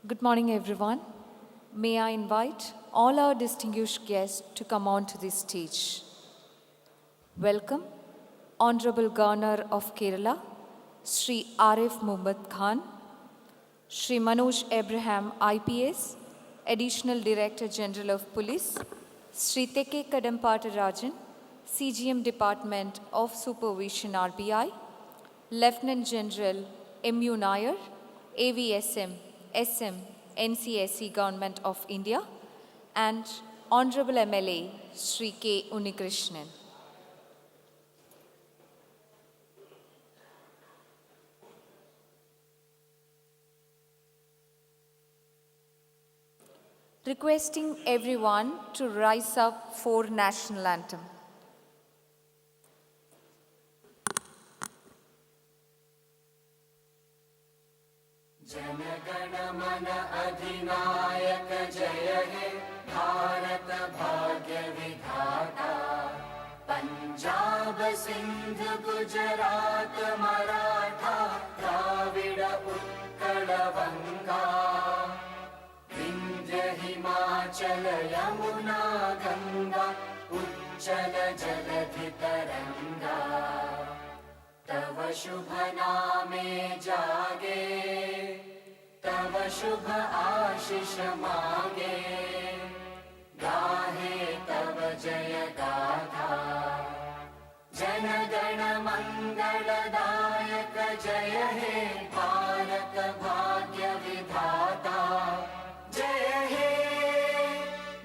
Good morning, everyone. May I invite all our distinguished guests to come onto the stage. Welcome, Honorable Governor of Kerala, Sri Arif Muhammad Khan, Sri Manoj Abraham, IPS, Additional Director General of Police, Sri Teke Kadampata Rajan, CGM Department of Supervision RBI, Lieutenant General M.U. Nair, AVSM, SM, NCSC Government of India, and Honorable MLA Sri K. Unikrishnan. Requesting everyone to rise up for national anthem. Jana Gana Mana अधिनायक जय हे भारत भाग्य विधाता पंजाब सिंध गुजरात मराठा द्राविड उत्कल बंगा विंध्य हिमाचल यमुना गंगा उच्चल जलधि तरंगा तव शुभ नामे जागे तव शुभ आशीष मांगे गाहे तव जय गाथा जन गण मंगलदायक जय हे भारत भाग्य विधाता जय हे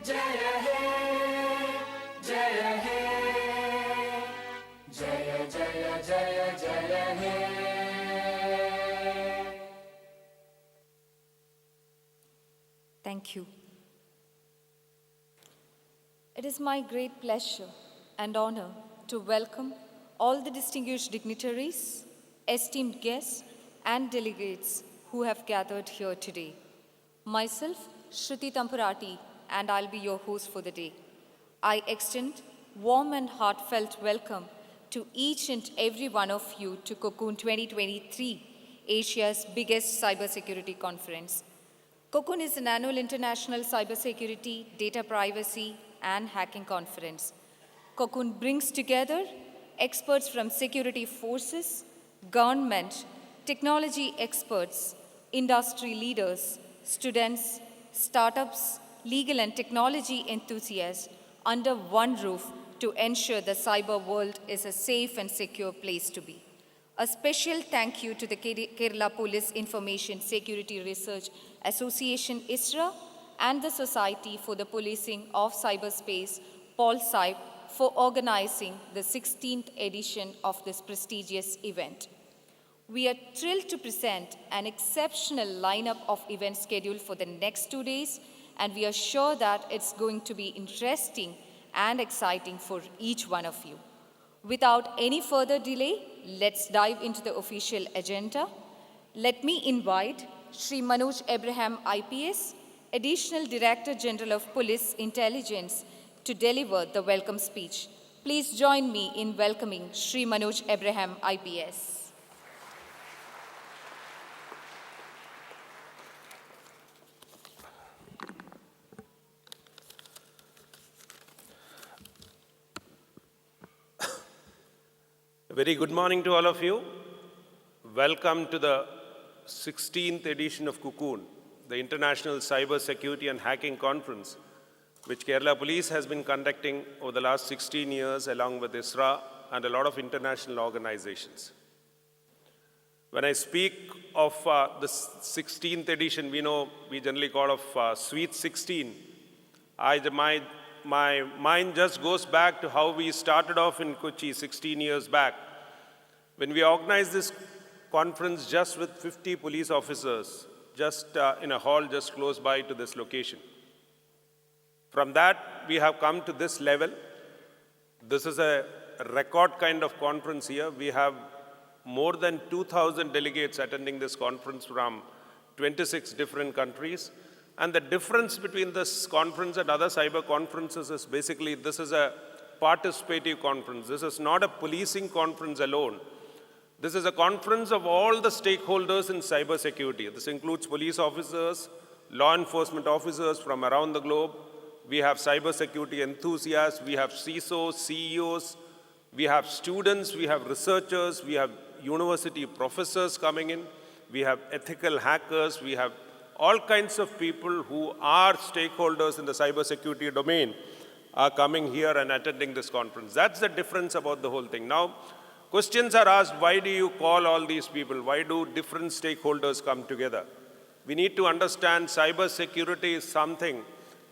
जय हे जय हे जय जय जय जय हे Thank you. It is my great pleasure and honor to welcome all the distinguished dignitaries, esteemed guests, and delegates who have gathered here today. Myself, Shruti Tampurati, and I'll be your host for the day. I extend warm and heartfelt welcome to each and every one of you to c0c0n 2023, Asia's biggest cybersecurity conference. c0c0n is an annual international cybersecurity, data privacy, and hacking conference. c0c0n brings together experts from security forces, government, technology experts, industry leaders, students, startups, legal and technology enthusiasts under one roof to ensure the cyber world is a safe and secure place to be. A special thank you to the Kerala Police Information Security Research Association ISRA and the Society for the Policing of Cyberspace PolScyb for organizing the 16th edition of this prestigious event. We are thrilled to present an exceptional lineup of events scheduled for the next 2 days, and we are sure that it's going to be interesting and exciting for each one of you. Without any further delay, let's dive into the official agenda. Let me invite Sri Manoj Abraham, IPS, Additional Director General of Police Intelligence, to deliver the welcome speech. Please join me in welcoming Sri Manoj Abraham, IPS. A very good morning to all of you. Welcome to the 16th edition of c0c0n, the International Cyber Security and Hacking Conference, which Kerala Police has been conducting over the last 16 years along with ISRA and a lot of international organizations. When I speak of the 16th edition, we generally call of Sweet 16. My mind just goes back to how we started off in Kochi 16 years back, when we organized this conference just with 50 police officers, just in a hall just close by to this location. From that, we have come to this level. This is a record kind of conference here. We have more than 2,000 delegates attending this conference from 26 different countries. And the difference between this conference and other cyber conferences is basically this is a participative conference. This is not a policing conference alone. This is a conference of all the stakeholders in cybersecurity. This includes police officers, law enforcement officers from around the globe. We have cybersecurity enthusiasts, we have CISOs, CEOs, we have students, we have researchers, we have university professors coming in, we have ethical hackers, we have all kinds of people who are stakeholders in the cybersecurity domain are coming here and attending this conference. That's the difference about the whole thing. Now, questions are asked, why do you call all these people? Why do different stakeholders come together? We need to understand cybersecurity is something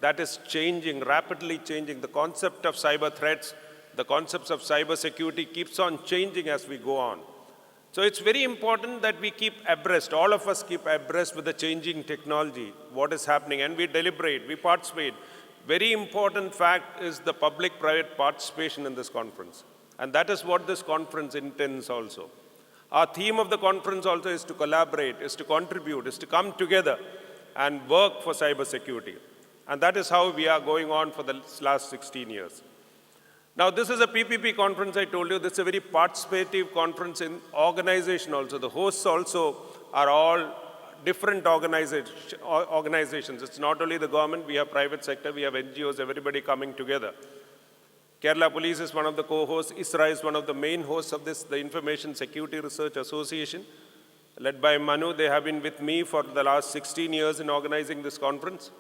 that is changing, rapidly changing. The concept of cyber threats, the concepts of cybersecurity keeps on changing as we go on. So it's very important that we keep abreast, all of us keep abreast with the changing technology, what is happening, and we deliberate, we participate. Very important fact is the public-private participation in this conference. And that is what this conference intends also. Our theme of the conference also is to collaborate, is to contribute, is to come together and work for cybersecurity. And that is how we are going on for the last 16 years. Now, this is a PPP conference, I told you. This is a very participative conference in organization also. The hosts also are all different organizations. It's not only the government, we have private sector, we have NGOs, everybody coming together. Kerala Police is one of the co-hosts. ISRA is one of the main hosts of this, the Information Security Research Association, led by Manu. They have been with me for the last 16 years in organizing this conference.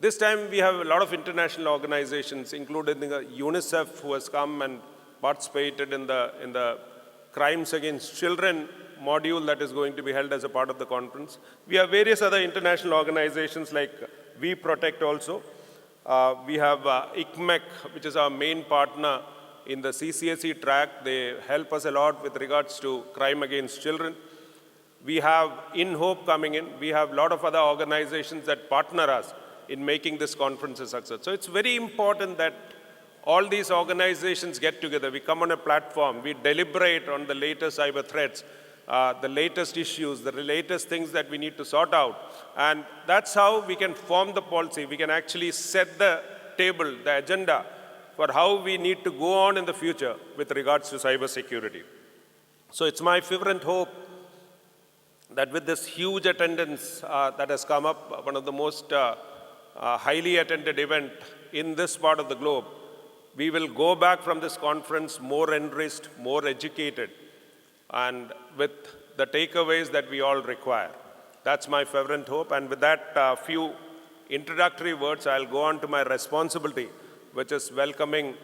This time we have a lot of international organizations, including UNICEF, who has come and participated in the Crimes Against Children module that is going to be held as a part of the conference. We have various other international organizations like We Protect also. We have ICMEC, which is our main partner in the CCAC track. They help us a lot with regards to crime against children. We have In Hope coming in. We have a lot of other organizations that partner us in making this conference a success. So it's very important that all these organizations get together. We come on a platform. We deliberate on the latest cyber threats, the latest issues, the latest things that we need to sort out. And that's how we can form the policy. We can actually set the table, the agenda for how we need to go on in the future with regards to cybersecurity. So it's my fervent hope that with this huge attendance that has come up, one of the most highly attended event in this part of the globe, we will go back from this conference more enriched, more educated, and with the takeaways that we all require. That's my fervent hope. And with that few introductory words, I'll go on to my responsibility, which is welcoming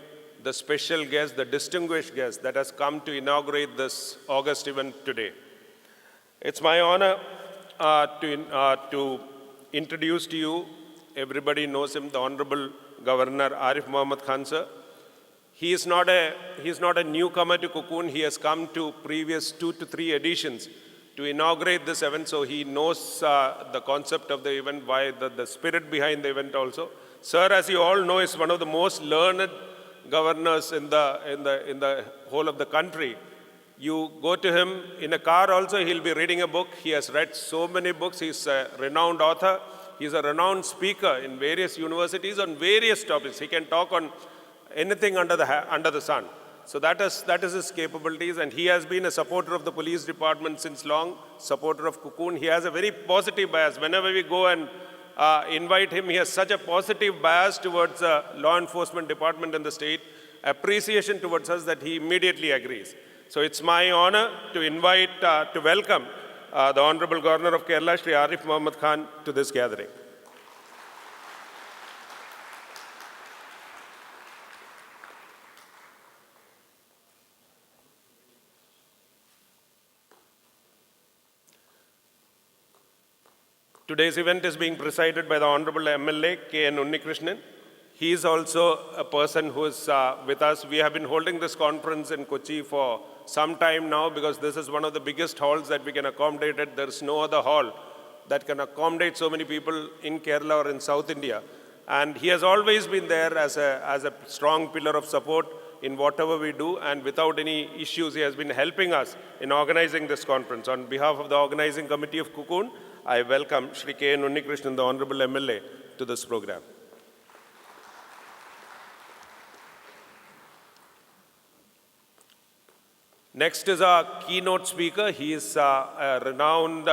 the special guest, the distinguished guest that has come to inaugurate this August event today. It's my honor to introduce to you, everybody knows him, the Honorable Governor Arif Mohammed Khan sir. He's not a newcomer to Cocoon. He has come to previous 2 to 3 editions to inaugurate this event, so he knows the concept of the event, why the spirit behind the event also. Sir, as you all know, is one of the most learned governors in the whole of the country. You go to him in a car also, he'll be reading a book. He has read so many books. He's a renowned author. He's a renowned speaker in various universities on various topics. He can talk on anything under the sun. So that is his capabilities, and he has been a supporter of the police department since long, supporter of Cocoon. He has a very positive bias. Whenever we go and invite him, he has such a positive bias towards the law enforcement department in the state, appreciation towards us that he immediately agrees. So it's my honor to invite, to welcome the Honorable Governor of Kerala, Shri Arif Mohammed Khan, to this gathering. Today's event is being presided by the Honorable MLA c0c0n-2023. He is also a person who is with us. We have been holding this conference in Kochi for some time now because this is one of the biggest halls that we can accommodate it. There is no other hall that can accommodate so many people in Kerala or in South India. And he has always been there as a strong pillar of support in whatever we do, and without any issues, he has been helping us in organizing this conference. On behalf of the organizing committee of Cocoon, I welcome Shri c0c0n-2023, the Honorable MLA, to this program. Next is our keynote speaker. He is a renowned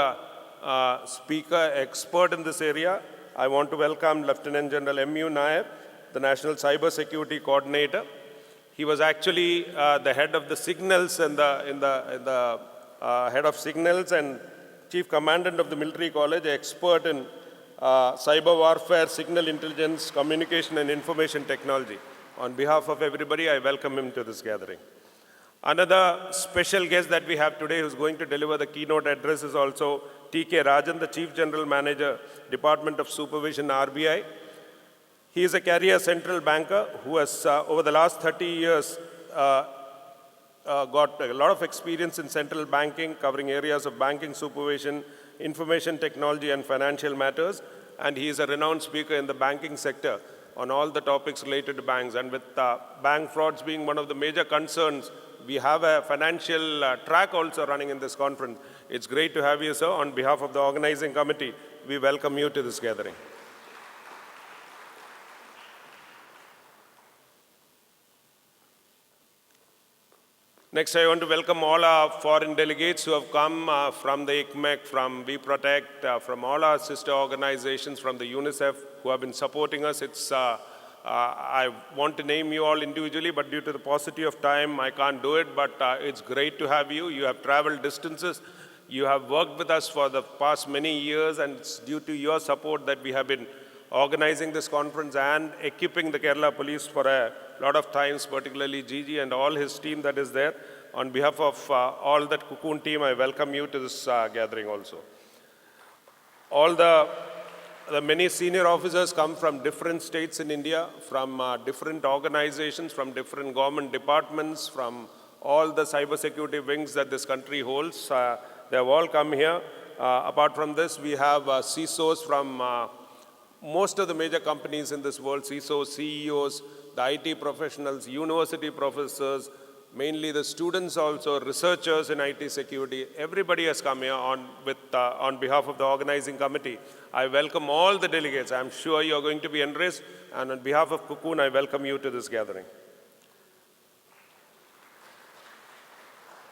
speaker, expert in this area. I want to welcome Lieutenant General M.U. Nair, the National Cyber Security Coordinator. He was actually the head of the signals and the head of signals and Chief Commandant of the Military College, an expert in cyber warfare, signal intelligence, communication and information technology. On behalf of everybody, I welcome him to this gathering. Another special guest that we have today who's going to deliver the keynote address is also T.K. Rajan, the Chief General Manager, Department of Supervision, RBI. He is a career central banker who has, over the last 30 years, got a lot of experience in central banking, covering areas of banking supervision, information technology, and financial matters. And he is a renowned speaker in the banking sector on all the topics related to banks. And with bank frauds being one of the major concerns, we have a financial track also running in this conference. It's great to have you, sir. On behalf of the organizing committee, we welcome you to this gathering. Next, I want to welcome all our foreign delegates who have come from the ICMEC, from We Protect, from all our sister organizations, from the UNICEF, who have been supporting us. I want to name you all individually, but due to the paucity of time, I can't do it. But it's great to have you. You have traveled distances. You have worked with us for the past many years, and it's due to your support that we have been organizing this conference and equipping the Kerala Police for a lot of times, particularly Gigi and all his team that is there. On behalf of all that Cocoon team, I welcome you to this gathering also. All the many senior officers come from different states in India, from different organizations, from different government departments, from all the cybersecurity wings that this country holds. They have all come here. Apart from this, we have CISOs from most of the major companies in this world, CISOs, CEOs, the IT professionals, university professors, mainly the students also, researchers in IT security. Everybody has come here on behalf of the organizing committee. I welcome all the delegates. I'm sure you're going to be enriched. And on behalf of Cocoon, I welcome you to this gathering.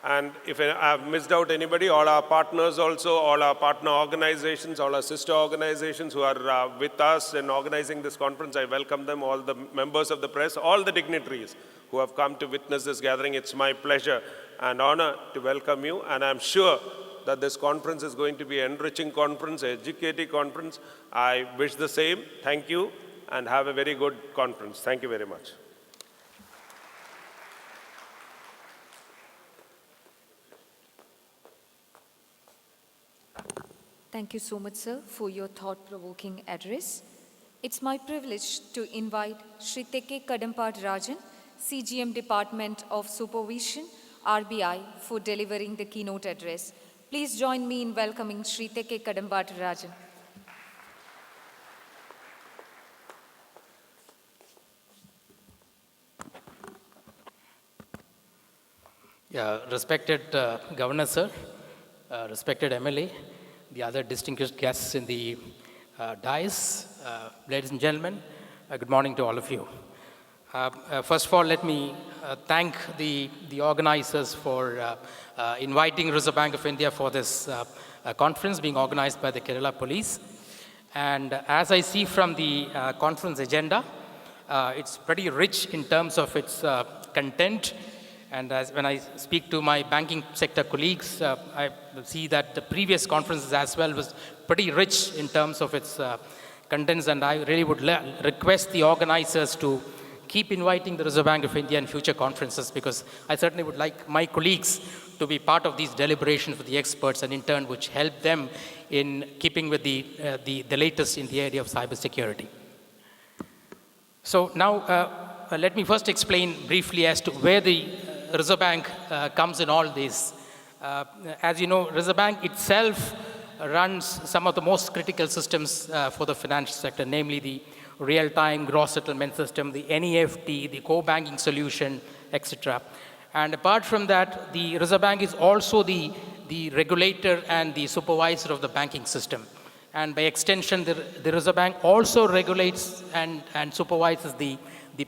And if I've missed out anybody, all our partners also, all our partner organizations, all our sister organizations who are with us in organizing this conference, I welcome them, all the members of the press, all the dignitaries who have come to witness this gathering. It's my pleasure and honor to welcome you. And I'm sure that this conference is going to be an enriching conference, an educating conference. I wish the same. Thank you and have a very good conference. Thank you very much. Thank you so much, sir, for your thought-provoking address. It's my privilege to invite Shri T.K. Kadampat Rajan, CGM Department of Supervision, RBI, for delivering the keynote address. Please join me in welcoming Shri T.K. Kadampat Rajan. Yeah, respected Governor, sir, respected MLA, the other distinguished guests in the dais, ladies and gentlemen, good morning to all of you. First of all, let me thank the organizers for inviting Reserve Bank of India for this conference being organized by the Kerala Police. And as I see from the conference agenda, it's pretty rich in terms of its content. And when I speak to my banking sector colleagues, I see that the previous conferences as well was pretty rich in terms of its contents. And I really would request the organizers to keep inviting the Reserve Bank of India in future conferences, because I certainly would like my colleagues to be part of these deliberations with the experts and in turn which help them in keeping with the latest in the area of cybersecurity. So now let me first explain briefly as to where the Reserve Bank comes in all this. As you know, Reserve Bank itself runs some of the most critical systems for the financial sector, namely the real-time gross settlement system, the NEFT, the core banking solution, etc. And apart from that, the Reserve Bank is also the regulator and the supervisor of the banking system. And by extension, the Reserve Bank also regulates and supervises the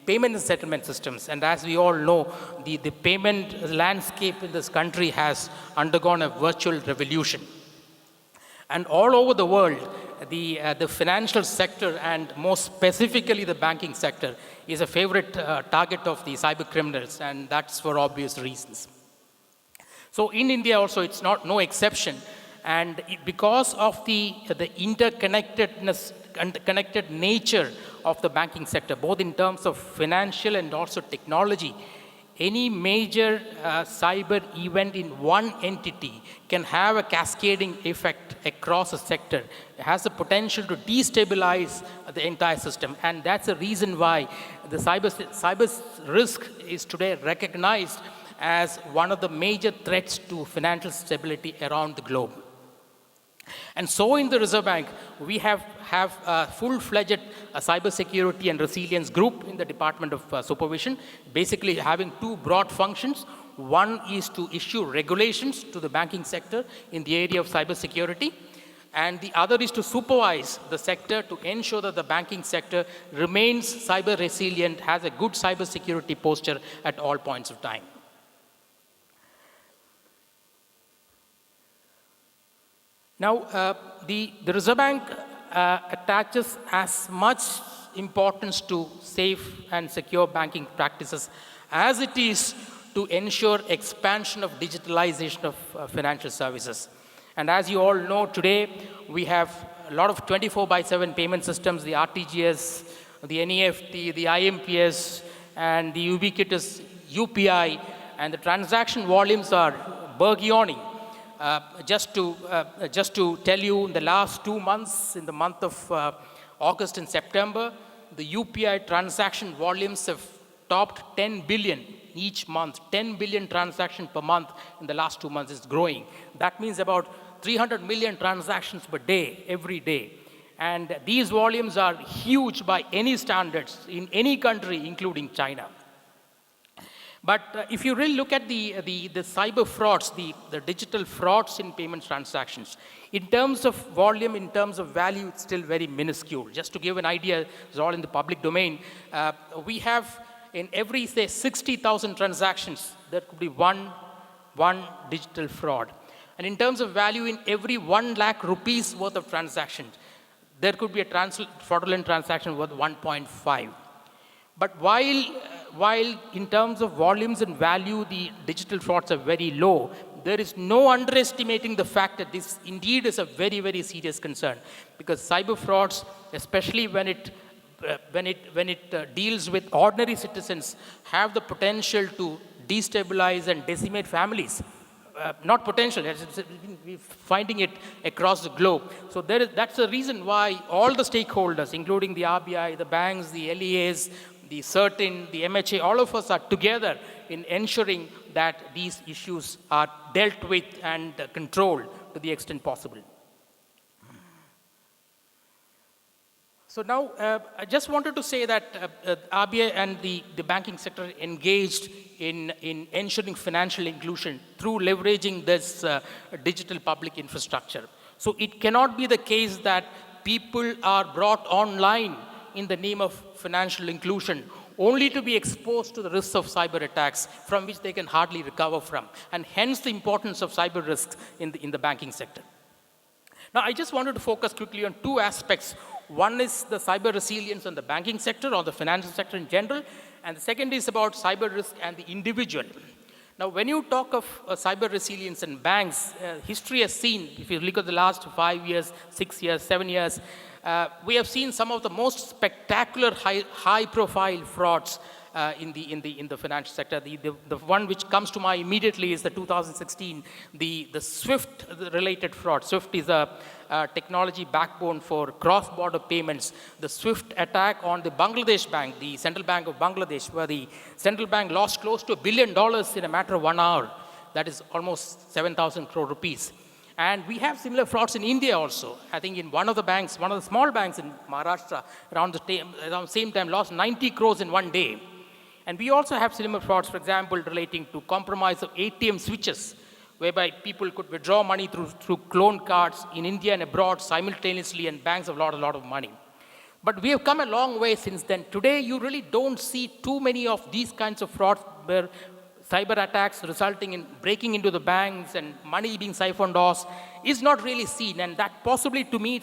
payment and settlement systems. And as we all know, the payment landscape in this country has undergone a virtual revolution. And all over the world, the financial sector, and more specifically the banking sector, is a favorite target of the cyber criminals, and that's for obvious reasons. So in India also, it's no exception. And because of the interconnectedness and connected nature of the banking sector, both in terms of financial and also technology, any major cyber event in one entity can have a cascading effect across a sector. It has the potential to destabilize the entire system. And that's the reason why the cyber risk is today recognized as one of the major threats to financial stability around the globe. And so in the Reserve Bank, we have a full-fledged cybersecurity and resilience group in the Department of Supervision, basically having two broad functions. One is to issue regulations to the banking sector in the area of cybersecurity, and the other is to supervise the sector to ensure that the banking sector remains cyber resilient, has a good cybersecurity posture at all points of time. Now, the Reserve Bank attaches as much importance to safe and secure banking practices as it is to ensure expansion of digitalization of financial services. And as you all know, today we have a lot of 24/7 payment systems, the RTGS, the NEFT, the IMPS, and the ubiquitous UPI, and the transaction volumes are burgeoning. Just to tell you, in the last 2 months, in the month of August and September, the UPI transaction volumes have topped 10 billion each month. 10 billion transactions per month in the last 2 months is growing. That means about 300 million transactions per day, every day. And these volumes are huge by any standards in any country, including China. But if you really look at the cyber frauds, the digital frauds in payment transactions, in terms of volume, in terms of value, it's still very minuscule. Just to give an idea, it's all in the public domain. We have in every, say, 60,000 transactions, there could be one digital fraud. And in terms of value, in every 1 lakh rupees worth of transactions, there could be a fraudulent transaction worth 1.5. But while in terms of volumes and value, the digital frauds are very low, there is no underestimating the fact that this indeed is a very, very serious concern. Because cyber frauds, especially when it deals with ordinary citizens, have the potential to destabilize and decimate families. Not potential, we're finding it across the globe. So that's the reason why all the stakeholders, including the RBI, the banks, the LEAs, the c0c0n, the MHA, all of us are together in ensuring that these issues are dealt with and controlled to the extent possible. So now, I just wanted to say that RBI and the banking sector engaged in ensuring financial inclusion through leveraging this digital public infrastructure. So it cannot be the case that people are brought online in the name of financial inclusion, only to be exposed to the risks of cyber attacks from which they can hardly recover from, and hence the importance of cyber risks in the banking sector. Now, I just wanted to focus quickly on two aspects. One is the cyber resilience on the banking sector or the financial sector in general, and the second is about cyber risk and the individual. Now, when you talk of cyber resilience in banks, history has seen, if you look at the last 5 years, 6 years, 7 years, we have seen some of the most spectacular high-profile frauds in the financial sector. The one which comes to mind immediately is the 2016, the SWIFT-related fraud. SWIFT is a technology backbone for cross-border payments. The SWIFT attack on the Bangladesh Bank, the Central Bank of Bangladesh, where the central bank lost close to $1 billion in a matter of 1 hour. That is almost 7,000 crore rupees. And we have similar frauds in India also. I think in one of the banks, one of the small banks in Maharashtra, around the same time, lost 90 crores in 1 day. And we also have similar frauds, for example, relating to compromise of ATM switches, whereby people could withdraw money through clone cards in India and abroad simultaneously, and banks have lost a lot of money. But we have come a long way since then. Today, you really don't see too many of these kinds of frauds where cyber attacks resulting in breaking into the banks and money being siphoned off is not really seen. And that possibly, to me,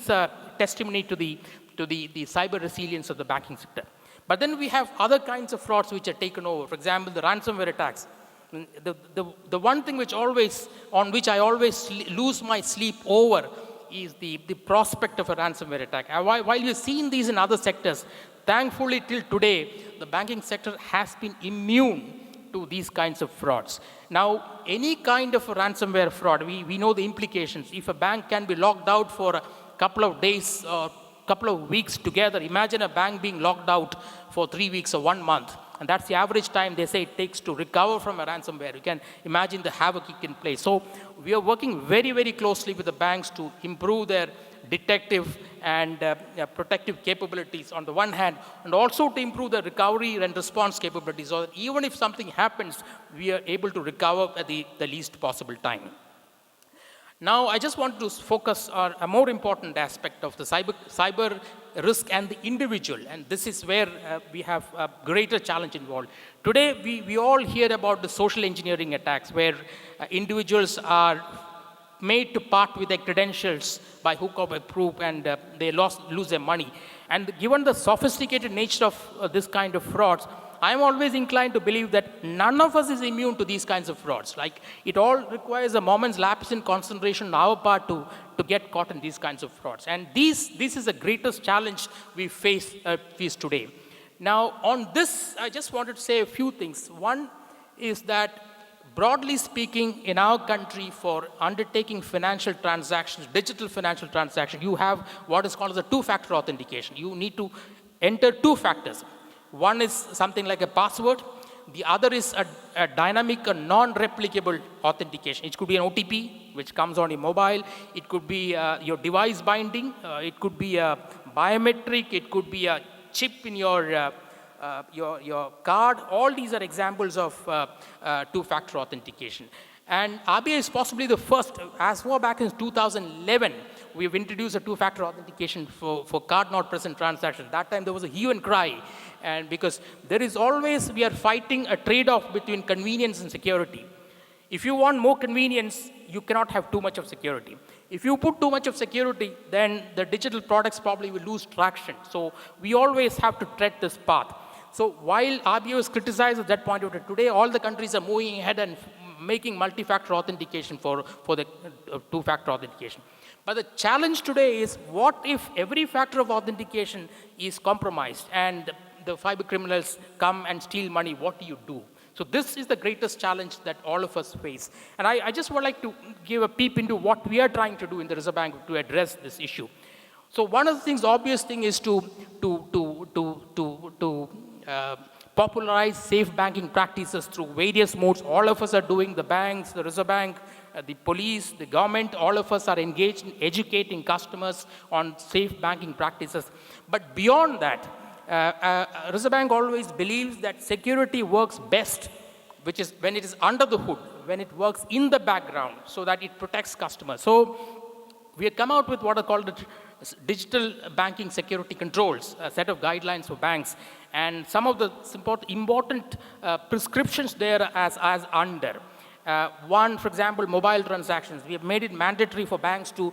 testimony to the cyber resilience of the banking sector. But then we have other kinds of frauds which are taken over. For example, the ransomware attacks. The one thing on which I always lose my sleep over is the prospect of a ransomware attack. While we've seen these in other sectors, thankfully till today, the banking sector has been immune to these kinds of frauds. Now, any kind of a ransomware fraud, we know the implications. If a bank can be locked out for a couple of days or couple of weeks together, imagine a bank being locked out for 3 weeks or 1 month. And that's the average time they say it takes to recover from a ransomware. You can imagine the havoc it can play. So we are working very, very closely with the banks to improve their detective and protective capabilities on the one hand, and also to improve the recovery and response capabilities, so that even if something happens, we are able to recover at the least possible time. Now, I just want to focus on a more important aspect of the cyber risk and the individual, and this is where we have a greater challenge involved. Today, we all hear about the social engineering attacks, where individuals are made to part with their credentials by hook or by crook, and they lose their money. And given the sophisticated nature of this kind of frauds, I'm always inclined to believe that none of us is immune to these kinds of frauds. Like, it all requires a moment's lapse in concentration on our part to get caught in these kinds of frauds. And this is the greatest challenge we face today. Now, on this, I just wanted to say a few things. One is that, broadly speaking, in our country, for undertaking financial transactions, digital financial transactions, you have what is called as a two-factor authentication. You need to enter 2 factors. One is something like a password. The other is a dynamic and non-replicable authentication. It could be an OTP, which comes on your mobile. It could be your device binding. It could be a biometric. It could be a chip in your card. All these are examples of two-factor authentication. And RBI is possibly the first, as far back in 2011, we've introduced a two-factor authentication for card-not-present transactions. That time there was a hue and cry, and because there is always, we are fighting a trade-off between convenience and security. If you want more convenience, you cannot have too much of security. If you put too much of security, then the digital products probably will lose traction. So we always have to tread this path. So while RBI was criticized at that point of time, today all the countries are moving ahead and making multi-factor authentication for the two-factor authentication. But the challenge today is, what if every factor of authentication is compromised and the cyber criminals come and steal money? What do you do? So this is the greatest challenge that all of us face. And I just would like to give a peep into what we are trying to do in the Reserve Bank to address this issue. So one of the things, the obvious thing, is to popularize safe banking practices through various modes. All of us are doing, the banks, the Reserve Bank, the police, the government, all of us are engaged in educating customers on safe banking practices. But beyond that, Reserve Bank always believes that security works best, which is when it is under the hood, when it works in the background, so that it protects customers. So we have come out with what are called the digital banking security controls, a set of guidelines for banks. And some of the important prescriptions there as under. One, for example, mobile transactions. We have made it mandatory for banks to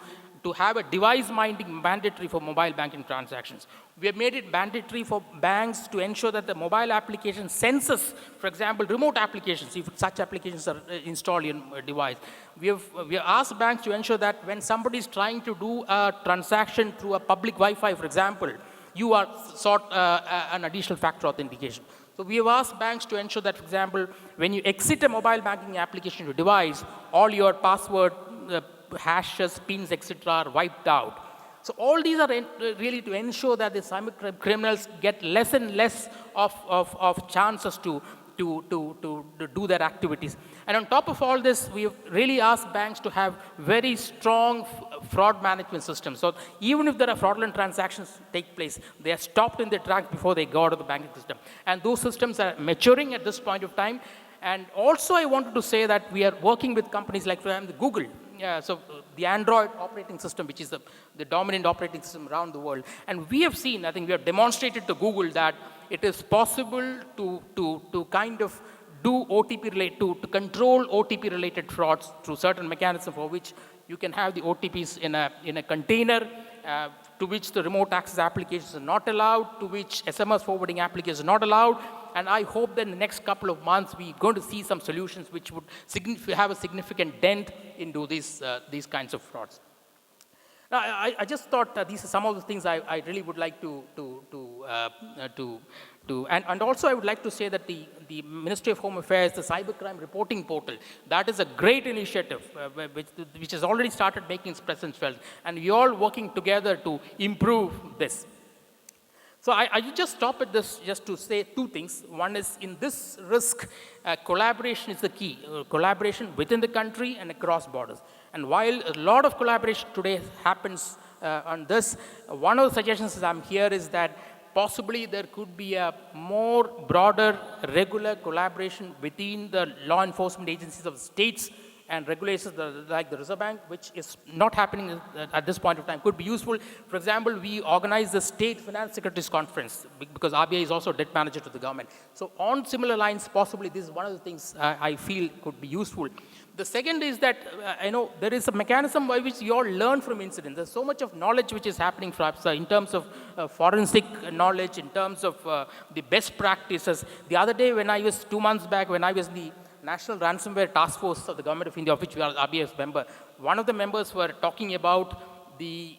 have a device binding mandatory for mobile banking transactions. We have made it mandatory for banks to ensure that the mobile application senses, for example, remote applications, if such applications are installed in a device. We have asked banks to ensure that when somebody is trying to do a transaction through a public Wi-Fi, for example, you are sought an additional factor authentication. So we have asked banks to ensure that, for example, when you exit a mobile banking application to device, all your password, hashes, pins, etc. are wiped out. So all these are really to ensure that the cyber criminals get less and less of chances to do their activities. And on top of all this, we have really asked banks to have very strong fraud management systems. So even if there are fraudulent transactions take place, they are stopped in their tracks before they go out of the banking system. And those systems are maturing at this point of time. And also I wanted to say that we are working with companies like, for example, Google. So the Android operating system, which is the dominant operating system around the world. And we have seen, I think we have demonstrated to Google that it is possible to kind of do OTP related, to control OTP related frauds through certain mechanisms for which You can have the OTPs in a container to which the remote access applications are not allowed, to which SMS forwarding applications are not allowed. And I hope that in the next couple of months, we're going to see some solutions which would have a significant dent into these kinds of frauds. Now, I just thought these are some of the things I really would like to and also I would like to say that the Ministry of Home Affairs, the Cybercrime Reporting Portal, that is a great initiative which has already started making its presence felt, and we are all working together to improve this. So I just stop at this just to say two things. One is, in this risk, collaboration is the key. Collaboration within the country and across borders. And while a lot of collaboration today happens on this, one of the suggestions I'm here is that possibly there could be a more broader, regular collaboration between the law enforcement agencies of states and regulators like the Reserve Bank, which is not happening at this point of time, could be useful. For example, we organize the State Finance Secretaries Conference because RBI is also debt manager to the government. So on similar lines, possibly this is one of the things I feel could be useful. The second is that there is a mechanism by which you all learn from incidents. There's so much of knowledge which is happening perhaps in terms of forensic knowledge, in terms of the best practices. The other day, 2 months back, when I was in the National Ransomware Task Force of the Government of India, of which we are RBI's member, one of the members were talking about the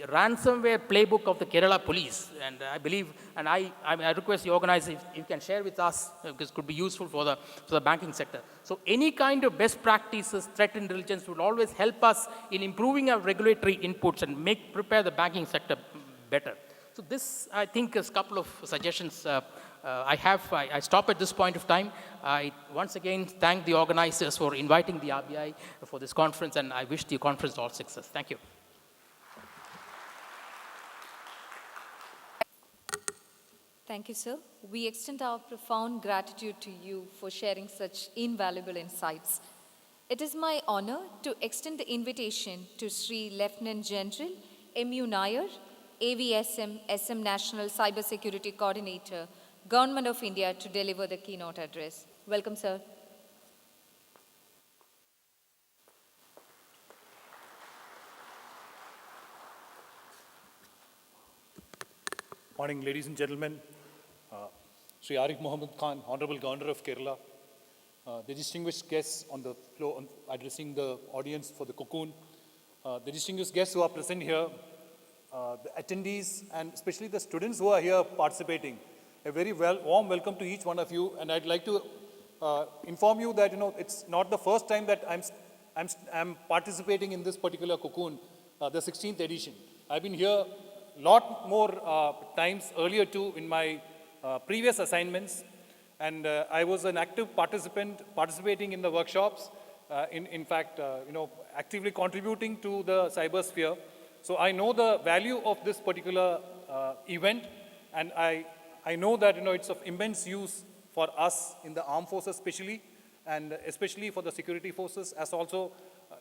ransomware playbook of the Kerala police. And I believe, and I request the organizer if you can share with us, because it could be useful for the banking sector. So any kind of best practices, threat intelligence will always help us in improving our regulatory inputs and prepare the banking sector better. So this, I think, is a couple of suggestions I stop at this point of time. I once again thank the organizers for inviting the RBI for this conference, and I wish the conference all success. Thank you. Thank you, sir. We extend our profound gratitude to you for sharing such invaluable insights. It is my honor to extend the invitation to Sri Lieutenant General M.U. Nair, AVSM SM National Cybersecurity Coordinator, Government of India, to deliver the keynote address. Welcome, sir. Morning, ladies and gentlemen. Sri Arif Muhammad Khan, Honorable Governor of Kerala, the distinguished guests on the floor, addressing the audience for the cocoon, the distinguished guests who are present here, the attendees, and especially the students who are here participating. A very warm welcome to each one of you, and I'd like to inform you that it's not the first time that I'm participating in this particular cocoon, the 16th edition. I've been here a lot more times earlier too in my previous assignments, and I was an active participant participating in the workshops, in fact, actively contributing to the cyber sphere. So I know the value of this particular event, and I know that it's of immense use for us in the armed forces especially, and especially for the security forces, as also,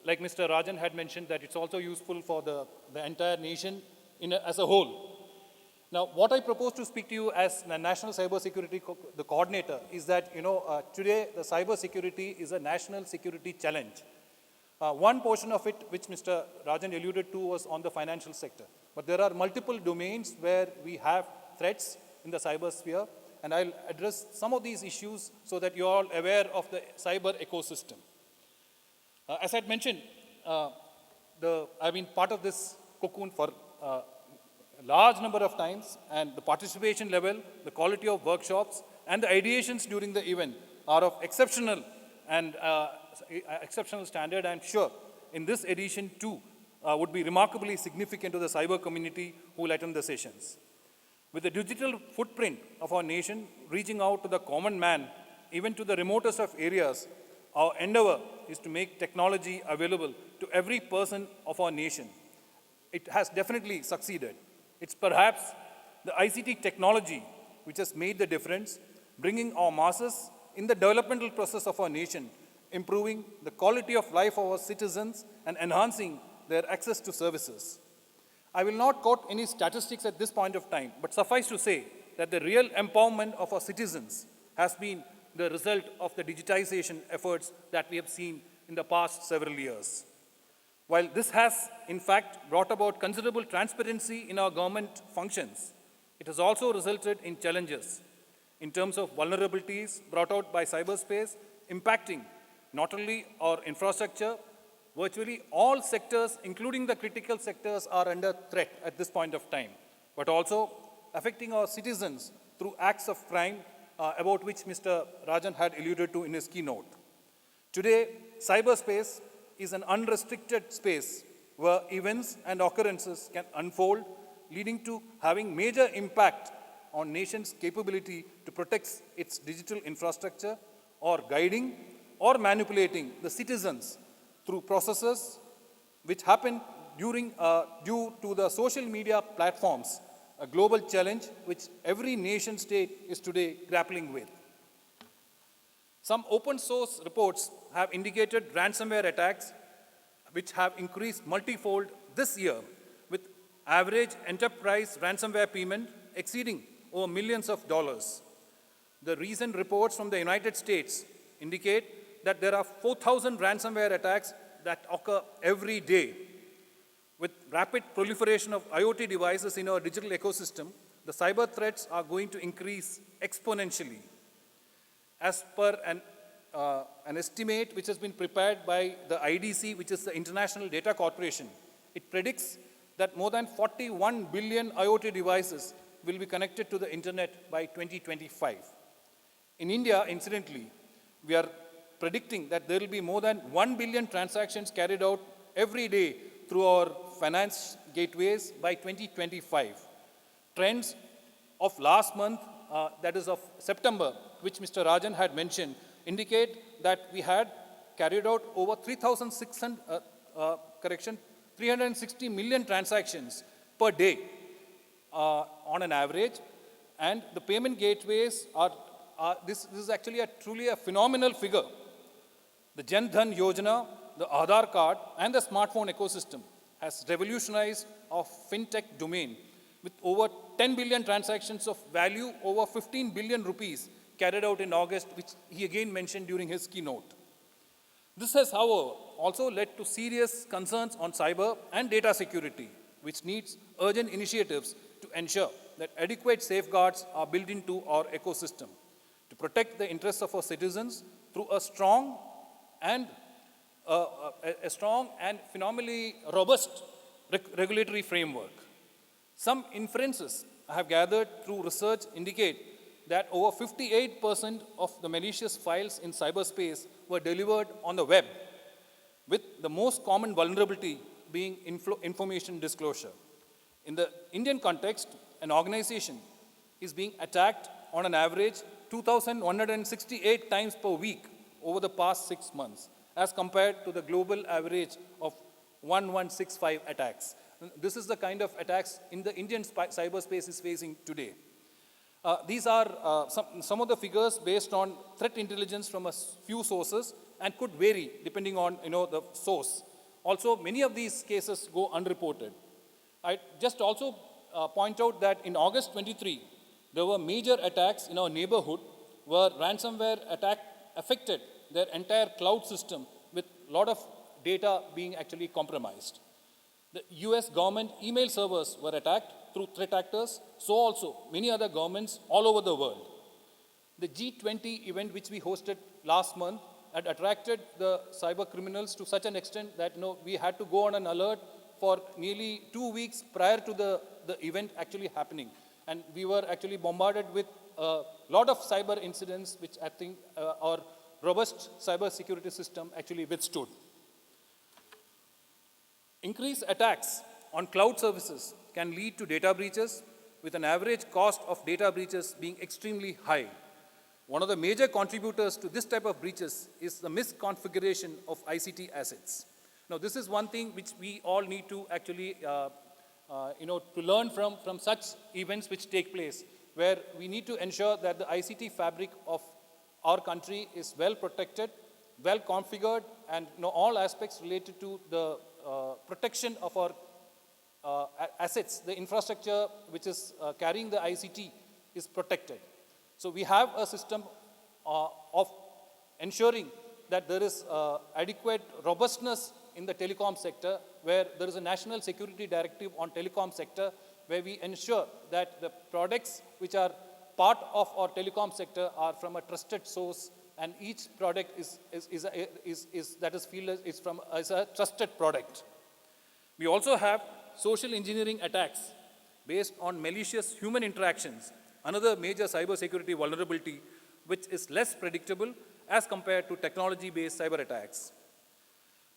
like Mr. Rajan had mentioned, that it's also useful for the entire nation as a whole. Now, what I propose to speak to you as the National Cyber Security the coordinator is that, today the cyber security is a national security challenge. One portion of it, which Mr. Rajan alluded to, was on the financial sector. But there are multiple domains where we have threats in the cyber sphere, and I'll address some of these issues so that you're all aware of the cyber ecosystem. As I'd mentioned, I've been part of this cocoon for a large number of times, and the participation level, the quality of workshops, and the ideations during the event are of exceptional standard. I'm sure in this edition too would be remarkably significant to the cyber community who will attend the sessions. With the digital footprint of our nation reaching out to the common man, even to the remotest of areas, our endeavor is to make technology available to every person of our nation. It has definitely succeeded. It's perhaps the ICT technology which has made the difference, bringing our masses in the developmental process of our nation, improving the quality of life of our citizens and enhancing their access to services. I will not quote any statistics at this point of time, but suffice to say that the real empowerment of our citizens has been the result of the digitization efforts that we have seen in the past several years. While this has, in fact, brought about considerable transparency in our government functions, it has also resulted in challenges in terms of vulnerabilities brought out by cyberspace, impacting not only our infrastructure, virtually all sectors, including the critical sectors, are under threat at this point of time, but also affecting our citizens through acts of crime about which Mr. Rajan had alluded to in his keynote. Today, cyberspace is an unrestricted space where events and occurrences can unfold, leading to having major impact on nation's capability to protect its digital infrastructure, or guiding or manipulating the citizens through processes which happen due to the social media platforms, a global challenge which every nation state is today grappling with. Some open source reports have indicated ransomware attacks which have increased multifold this year, with average enterprise ransomware payment exceeding over millions of dollars. The recent reports from the United States indicate that there are 4,000 ransomware attacks that occur every day. With rapid proliferation of IoT devices in our digital ecosystem, the cyber threats are going to increase exponentially. As per an estimate which has been prepared by the IDC, which is the International Data Corporation, it predicts that more than 41 billion IoT devices will be connected to the internet by 2025. In India, incidentally, we are predicting that there will be more than 1 billion transactions carried out every day through our finance gateways by 2025. Trends of last month, that is of September, which Mr. Rajan had mentioned, indicate that we had carried out over 360 million transactions per day on an average, and the payment gateways this is actually truly a phenomenal figure. The Jan Dhan Yojana, the Aadhaar card, and the smartphone ecosystem has revolutionized our fintech domain with over 10 billion transactions of value over 15 billion rupees carried out in August, which he again mentioned during his keynote. This has, however, also led to serious concerns on cyber and data security, which needs urgent initiatives to ensure that adequate safeguards are built into our ecosystem to protect the interests of our citizens through a strong and phenomenally robust regulatory framework. Some inferences I have gathered through research indicate that over 58% of the malicious files in cyberspace were delivered on the web, with the most common vulnerability being information disclosure. In the Indian context, an organization is being attacked on an average 2,168 times per week over the past 6 months, as compared to the global average of 1,165 attacks. This is the kind of attacks in the Indian cyberspace is facing today. These are some of the figures based on threat intelligence from a few sources and could vary depending on the source. Also, many of these cases go unreported. I just also point out that in August 23, there were major attacks in our neighborhood where ransomware attack affected their entire cloud system, with a lot of data being actually compromised. The US government email servers were attacked through threat actors, so also many other governments all over the world. The G20 event which we hosted last month had attracted the cyber criminals to such an extent that we had to go on an alert for nearly 2 weeks prior to the event actually happening. And we were actually bombarded with a lot of cyber incidents which I think our robust cyber security system actually withstood. Increased attacks on cloud services can lead to data breaches, with an average cost of data breaches being extremely high. One of the major contributors to this type of breaches is the misconfiguration of ICT assets. Now, this is one thing which we all need to actually, to learn from such events which take place, where we need to ensure that the ICT fabric of our country is well protected, well configured, and all aspects related to the protection of our assets, the infrastructure which is carrying the ICT is protected. So we have a system of ensuring that there is adequate robustness in the telecom sector, where there is a national security directive on telecom sector, where we ensure that the products which are part of our telecom sector are from a trusted source, and each product is a trusted product. We also have social engineering attacks based on malicious human interactions, another major cybersecurity vulnerability which is less predictable as compared to technology-based cyber attacks.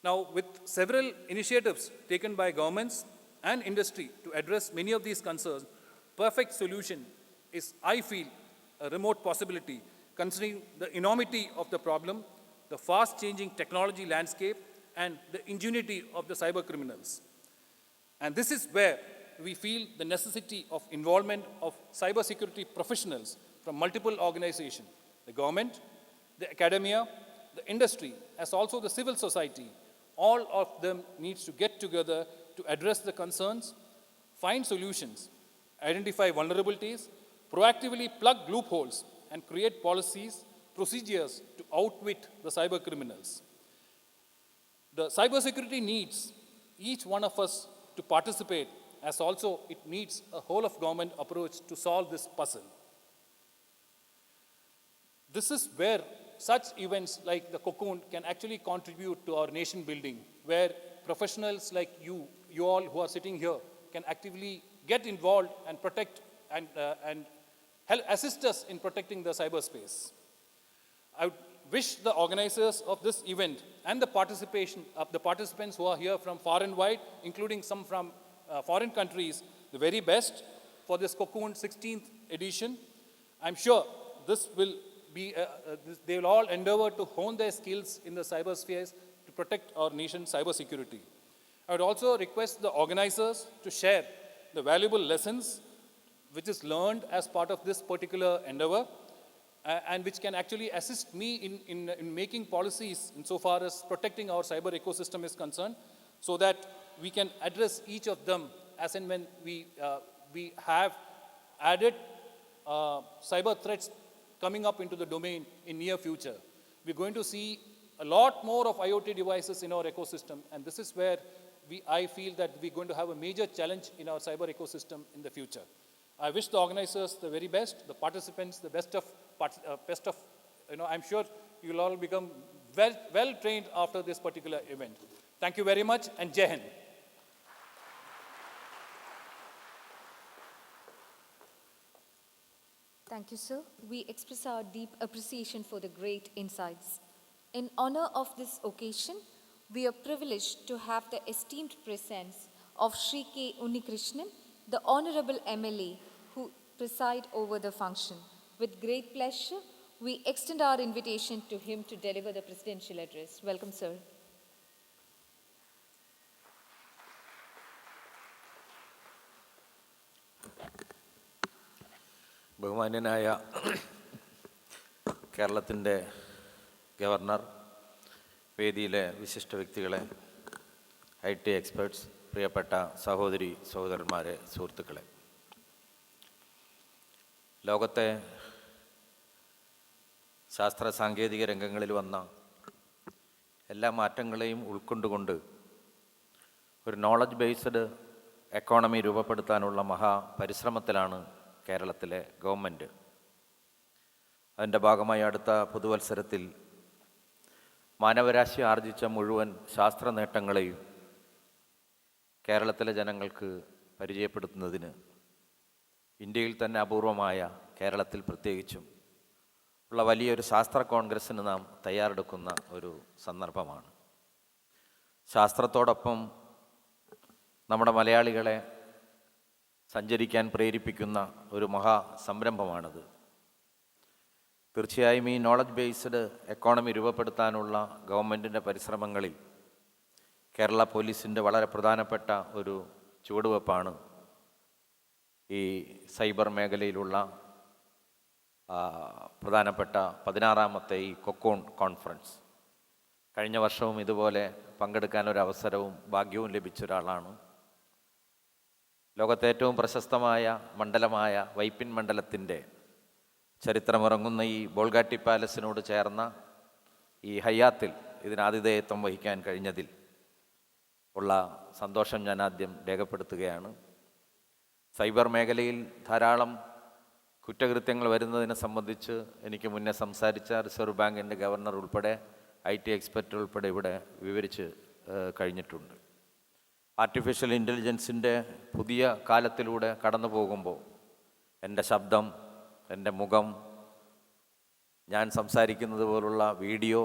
Now, with several initiatives taken by governments and industry to address many of these concerns, perfect solution is, I feel, a remote possibility, considering the enormity of the problem, the fast-changing technology landscape, and the ingenuity of the cyber criminals. And this is where we feel the necessity of involvement of cybersecurity professionals from multiple organizations, the government, the academia, the industry, as also the civil society. All of them needs to get together to address the concerns, find solutions, identify vulnerabilities, proactively plug loopholes, and create policies, procedures to outwit the cyber criminals. The cybersecurity needs each one of us to participate, as also it needs a whole of government approach to solve this puzzle. This is where such events like the c0c0n can actually contribute to our nation building, where professionals like you all who are sitting here, can actively get involved and protect and help assist us in protecting the cyberspace. I would wish the organizers of this event and the participants who are here from far and wide, including some from foreign countries, the very best for this c0c0n 16th edition. I'm sure this will be, they will all endeavor to hone their skills in the cyberspace to protect our nation's cybersecurity. I would also request the organizers to share the valuable lessons which is learned as part of this particular endeavor, and which can actually assist me in making policies insofar as protecting our cyber ecosystem is concerned, so that we can address each of them as and when we have added cyber threats coming up into the domain in near future. We're going to see a lot more of IoT devices in our ecosystem, and this is where I feel that we're going to have a major challenge in our cyber ecosystem in the future. I wish the organizers the very best, the participants the best of, I'm sure you'll all become well trained after this particular event. Thank you very much, and Jai Hind. Thank you, sir. We express our deep appreciation for the great insights. In honor of this occasion, we are privileged to have the esteemed presence of c0c0n-2023, the Honorable MLA who preside over the function. With great pleasure, we extend our invitation to him to deliver the presidential address. Welcome, sir. ബഹുമാന്യനായ കേരളത്തിൻ്റെ governor, വേദിയിലെ വിശിഷ്ട വ്യക്തികളെ, IT experts, പ്രിയപ്പെട്ട സഹോദരി സഹോദരന്മാരെ, സുഹൃത്തുക്കളെ, ലോകത്തെ ശാസ്ത്ര സാങ്കേതിക രംഗങ്ങളിൽ വന്ന എല്ലാ മാറ്റങ്ങളെയും ഉൾക്കൊണ്ടുകൊണ്ട് ഒരു നോളജ് ബേസ്ഡ് എക്കോണമി രൂപപ്പെടുത്താനുള്ള മഹാപരിശ്രമത്തിലാണ് കേരളത്തിലെ ഗവൺമെൻറ്. അതിൻ്റെ ഭാഗമായി അടുത്ത പുതുവത്സരത്തിൽ മാനവരാശി ആർജിച്ച മുഴുവൻ ശാസ്ത്ര നേട്ടങ്ങളെയും കേരളത്തിലെ ജനങ്ങൾക്ക് പരിചയപ്പെടുത്തുന്നതിന് ഇന്ത്യയിൽ തന്നെ അപൂർവമായ, കേരളത്തിൽ പ്രത്യേകിച്ചും ഉള്ള വലിയൊരു ശാസ്ത്ര കോൺഗ്രസ്സിന് നാം തയ്യാറെടുക്കുന്ന ഒരു സന്ദർഭമാണ്. ശാസ്ത്രത്തോടൊപ്പം നമ്മുടെ മലയാളികളെ സഞ്ചരിക്കാൻ പ്രേരിപ്പിക്കുന്ന ഒരു മഹാസംരംഭമാണിത്. തീർച്ചയായും ഈ നോളജ് ബേസ്ഡ് എക്കോണമി രൂപപ്പെടുത്താനുള്ള ഗവൺമെൻറ്റിൻ്റെ പരിശ്രമങ്ങളിൽ കേരള പോലീസിൻ്റെ വളരെ പ്രധാനപ്പെട്ട ഒരു ചുവടുവെപ്പാണ് ഈ സൈബർ മേഖലയിലുള്ള പ്രധാനപ്പെട്ട 16ാമത്തെ ഈ c0c0n കോൺഫറൻസ്. കഴിഞ്ഞ വർഷവും ഇതുപോലെ പങ്കെടുക്കാനൊരവസരവും ഭാഗ്യവും ലഭിച്ച ഒരാളാണ്. ലോകത്തെ ഏറ്റവും പ്രശസ്തമായ മണ്ഡലമായ വൈപ്പിൻ മണ്ഡലത്തിൻ്റെ ചരിത്രമിറങ്ങുന്ന ഈ ബോൾഗാട്ടി പാലസിനോട് ചേർന്ന ഈ ഹയാത്തിൽ ഇതിന് ആതിഥേയത്വം വഹിക്കാൻ കഴിഞ്ഞതിൽ ഉള്ള സന്തോഷം ഞാൻ ആദ്യം രേഖപ്പെടുത്തുകയാണ്. സൈബർ മേഖലയിൽ ധാരാളം കുറ്റകൃത്യങ്ങൾ വരുന്നതിനെ സംബന്ധിച്ച് എനിക്ക് മുന്നേ സംസാരിച്ച റിസർവ് ബാങ്കിൻ്റെ ഗവർണർ ഉൾപ്പെടെ IT എക്സ്പെർട്ട് ഉൾപ്പെടെ ഇവിടെ വിവരിച്ച് കഴിഞ്ഞിട്ടുണ്ട്. ആർട്ടിഫിഷ്യൽ ഇൻ്റലിജൻസിൻ്റെ പുതിയ കാലത്തിലൂടെ കടന്നു പോകുമ്പോൾ എൻ്റെ ശബ്ദം, എൻ്റെ മുഖം, ഞാൻ സംസാരിക്കുന്നത് പോലുള്ള വീഡിയോ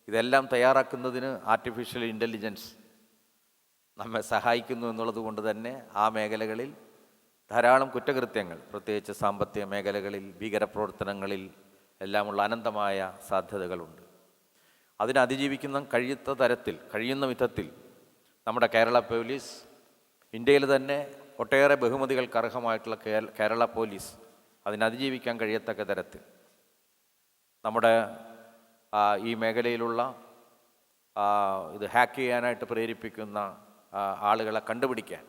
ഇതെല്ലാം തയ്യാറാക്കുന്നതിന് ആർട്ടിഫിഷ്യൽ ഇൻ്റലിജൻസ് നമ്മെ സഹായിക്കുന്നു എന്നുള്ളത് കൊണ്ട് തന്നെ ആ മേഖലകളിൽ ധാരാളം കുറ്റകൃത്യങ്ങൾ, പ്രത്യേകിച്ച് സാമ്പത്തിക മേഖലകളിൽ, ഭീകരപ്രവർത്തനങ്ങളിൽ എല്ലാമുള്ള അനന്തമായ സാധ്യതകളുണ്ട്. അതിനെ അതിജീവിക്കുന്ന കഴിയുന്ന വിധത്തിൽ നമ്മുടെ കേരള പോലീസ്, ഇന്ത്യയിൽ തന്നെ ഒട്ടേറെ ബഹുമതികൾക്ക് അർഹമായിട്ടുള്ള കേരള പോലീസ് അതിനതിജീവിക്കാൻ കഴിയത്തക്ക തരത്തിൽ നമ്മുടെ ഈ മേഖലയിലുള്ള ഇത് ഹാക്ക് ചെയ്യാനായിട്ട് പ്രേരിപ്പിക്കുന്ന ആളുകളെ കണ്ടുപിടിക്കാൻ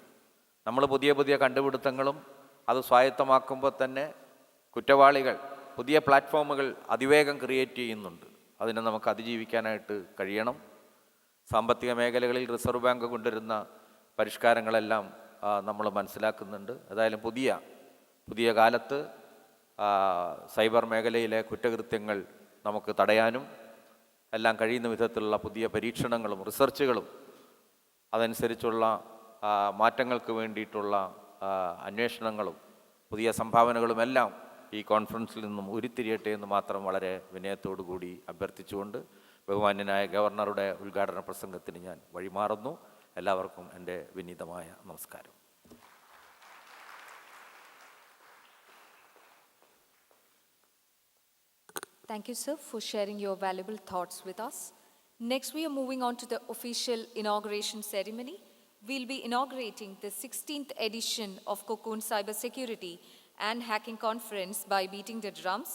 നമ്മൾ പുതിയ പുതിയ കണ്ടുപിടുത്തങ്ങളും അത് സ്വായത്തമാക്കുമ്പോൾ തന്നെ കുറ്റവാളികൾ പുതിയ പ്ലാറ്റ്ഫോമുകൾ അതിവേഗം ക്രിയേറ്റ് ചെയ്യുന്നുണ്ട്. അതിനെ നമുക്ക് അതിജീവിക്കാനായിട്ട് കഴിയണം. സാമ്പത്തിക മേഖലകളിൽ റിസർവ് ബാങ്ക് കൊണ്ടുവരുന്ന പരിഷ്കാരങ്ങളെല്ലാം നമ്മൾ മനസ്സിലാക്കുന്നുണ്ട്. ഏതായാലും പുതിയ കാലത്ത് സൈബർ മേഖലയിലെ കുറ്റകൃത്യങ്ങൾ നമുക്ക് തടയാനും എല്ലാം കഴിയുന്ന വിധത്തിലുള്ള പുതിയ പരീക്ഷണങ്ങളും റിസർച്ചുകളും അതനുസരിച്ചുള്ള മാറ്റങ്ങൾക്ക് വേണ്ടിയിട്ടുള്ള അന്വേഷണങ്ങളും പുതിയ സംഭാവനകളുമെല്ലാം ഈ കോൺഫറൻസിൽ നിന്നും ഉരുത്തിരിയട്ടെ എന്ന് മാത്രം വളരെ വിനയത്തോടു കൂടി അഭ്യർത്ഥിച്ചുകൊണ്ട് ബഹുമാന്യനായ ഗവർണറുടെ ഉദ്ഘാടന പ്രസംഗത്തിന് ഞാൻ വഴിമാറുന്നു. എല്ലാവർക്കും എൻ്റെ വിനീതമായ നമസ്കാരം. Thank you, sir, for sharing your valuable thoughts with us. Next, we are moving on to the official inauguration ceremony. We'll be inaugurating the 16th edition of c0c0n Cybersecurity and Hacking Conference by beating the drums.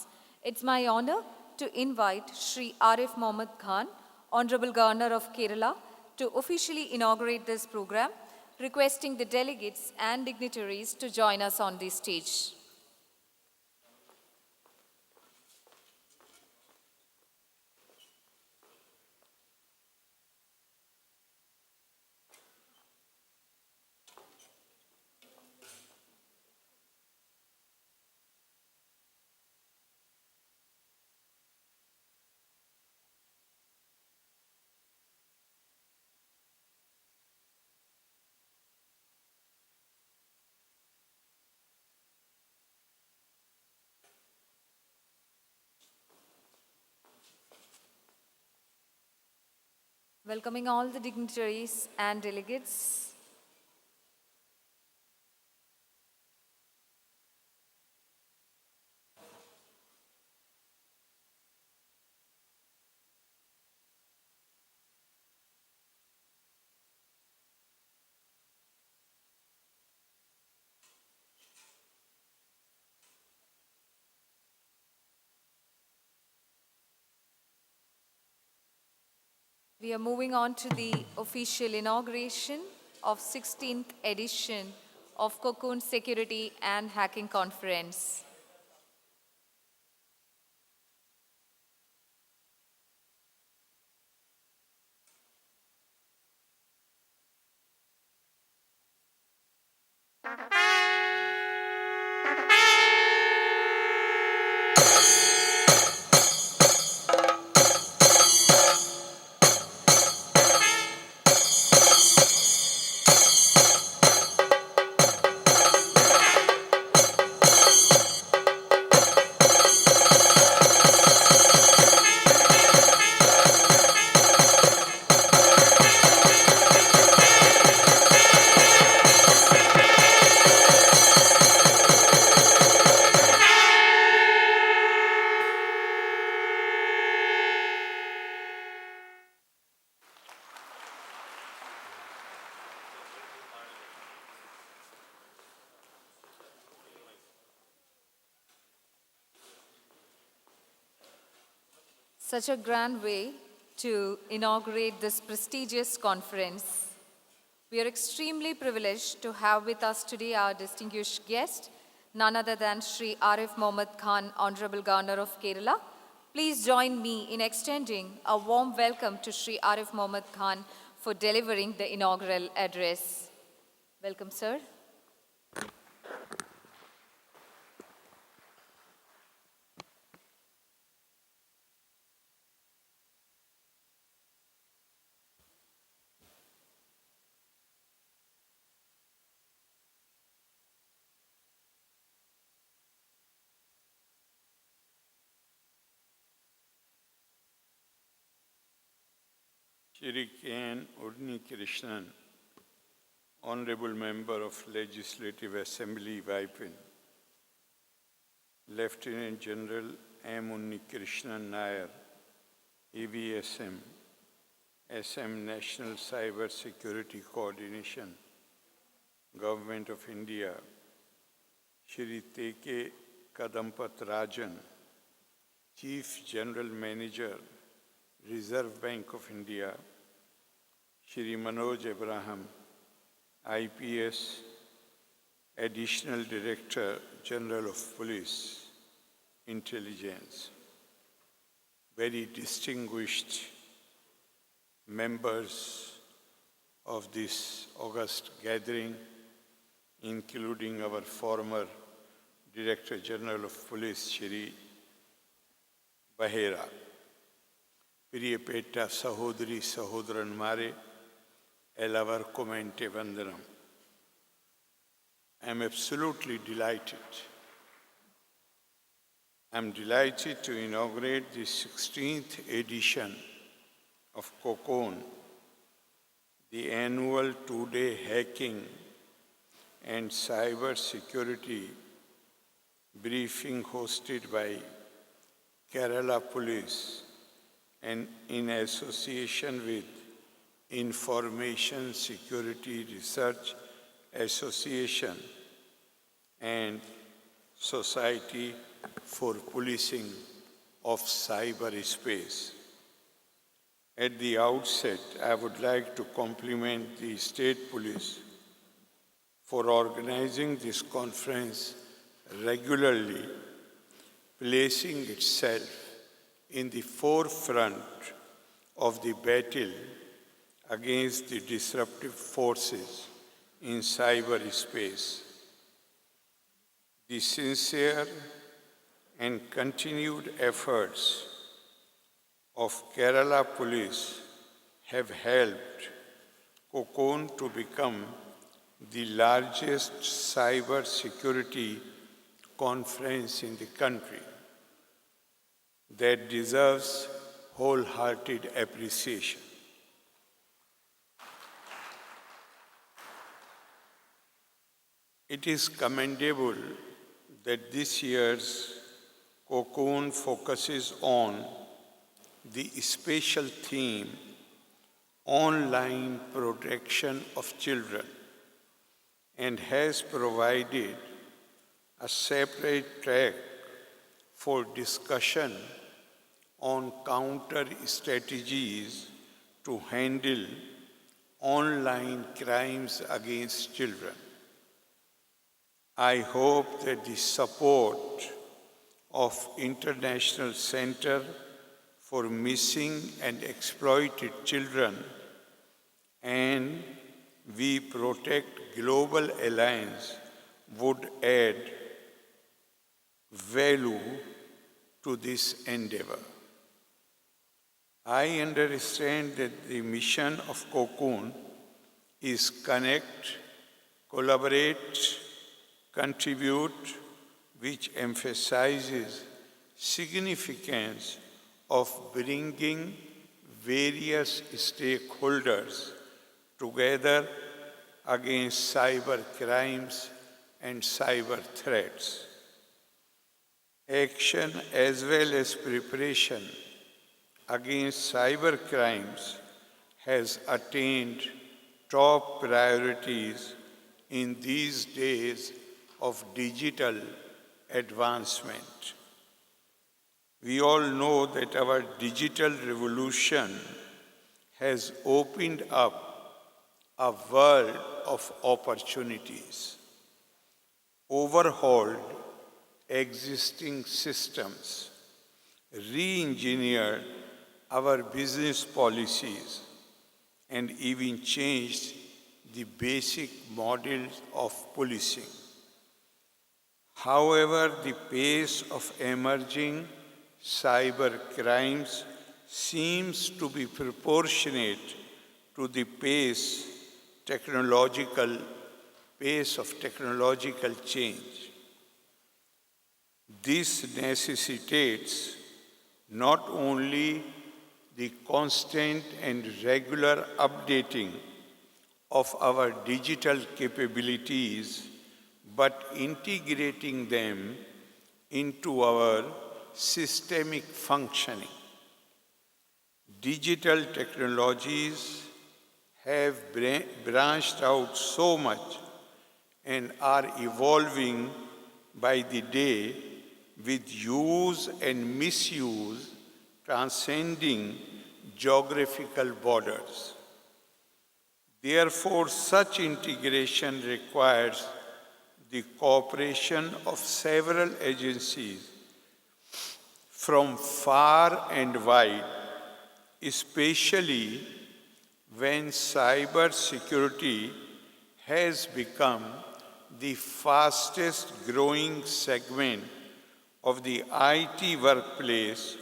It's my honor to invite Shri Arif Mohammad Khan, Honorable Governor of Kerala, to officially inaugurate this program, requesting the delegates and dignitaries to join us on this stage. Welcoming all the dignitaries and delegates. We are moving on to the official inauguration of 16th edition of c0c0n Security and Hacking Conference. Such a grand way to inaugurate this prestigious conference. We are extremely privileged to have with us today our distinguished guest, none other than Shri Arif Mohammad Khan, Honorable Governor of Kerala. Please join me in extending a warm welcome to Shri Arif Mohammad Khan for delivering the inaugural address. Welcome, sir. c0c0n-2023, Honorable Member of Legislative Assembly, Waipin, Lieutenant General M. Unnikrishnan Nair, EVSM, SM National Cyber Security Coordination, Government of India, Shri T.K. Kadampat Rajan, Chief General Manager, Reserve Bank of India, Shri Manoj Abraham, IPS, Additional Director General of Police, Intelligence, very distinguished members of this august gathering, including our former Director General of Police, Shri Bahera, Priyapeta Sahodri Sahodran Mare, Elavar Komente Vandanam. I am absolutely delighted. I am delighted to inaugurate the 16th edition of c0c0n, the annual two-day hacking and cyber security briefing hosted by Kerala Police and in association with Information Security Research Association and Society for Policing of Cyberspace. At the outset, I would like to compliment the State Police for organizing this conference regularly, placing itself in the forefront of the battle against the disruptive forces in cyberspace. The sincere and continued efforts of Kerala Police have helped c0c0n to become the largest cyber security conference in the country that deserves wholehearted appreciation. It is commendable that this year's c0c0n focuses on the special theme, online protection of children, and has provided a separate track for discussion on counter strategies to handle online crimes against children. I hope that the support of International Center for Missing and Exploited Children and We Protect Global Alliance would add value to this endeavor. I understand that the mission of c0c0n is connect, collaborate, contribute, which emphasizes significance of bringing various stakeholders together against cyber crimes and cyber threats. Action as well as preparation against cyber crimes has attained top priorities in these days of digital advancement. We all know that our digital revolution has opened up a world of opportunities, overhauled existing systems, re-engineered our business policies, and even changed the basic models of policing. However, the pace of emerging cyber crimes seems to be proportionate to the pace of technological change. This necessitates not only the constant and regular updating of our digital capabilities, but integrating them into our systemic functioning. Digital technologies have branched out so much and are evolving by the day, with use and misuse transcending geographical borders. Therefore, such integration requires the cooperation of several agencies from far and wide, especially when cyber security has become the fastest growing segment of the IT workplace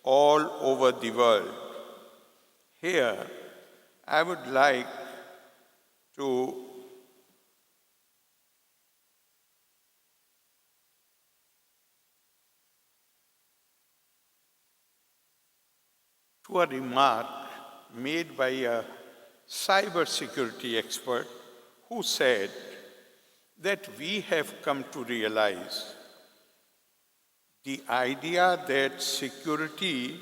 all over the world. Here, I would like to a remark made by a cybersecurity expert who said that we have come to realize the idea that security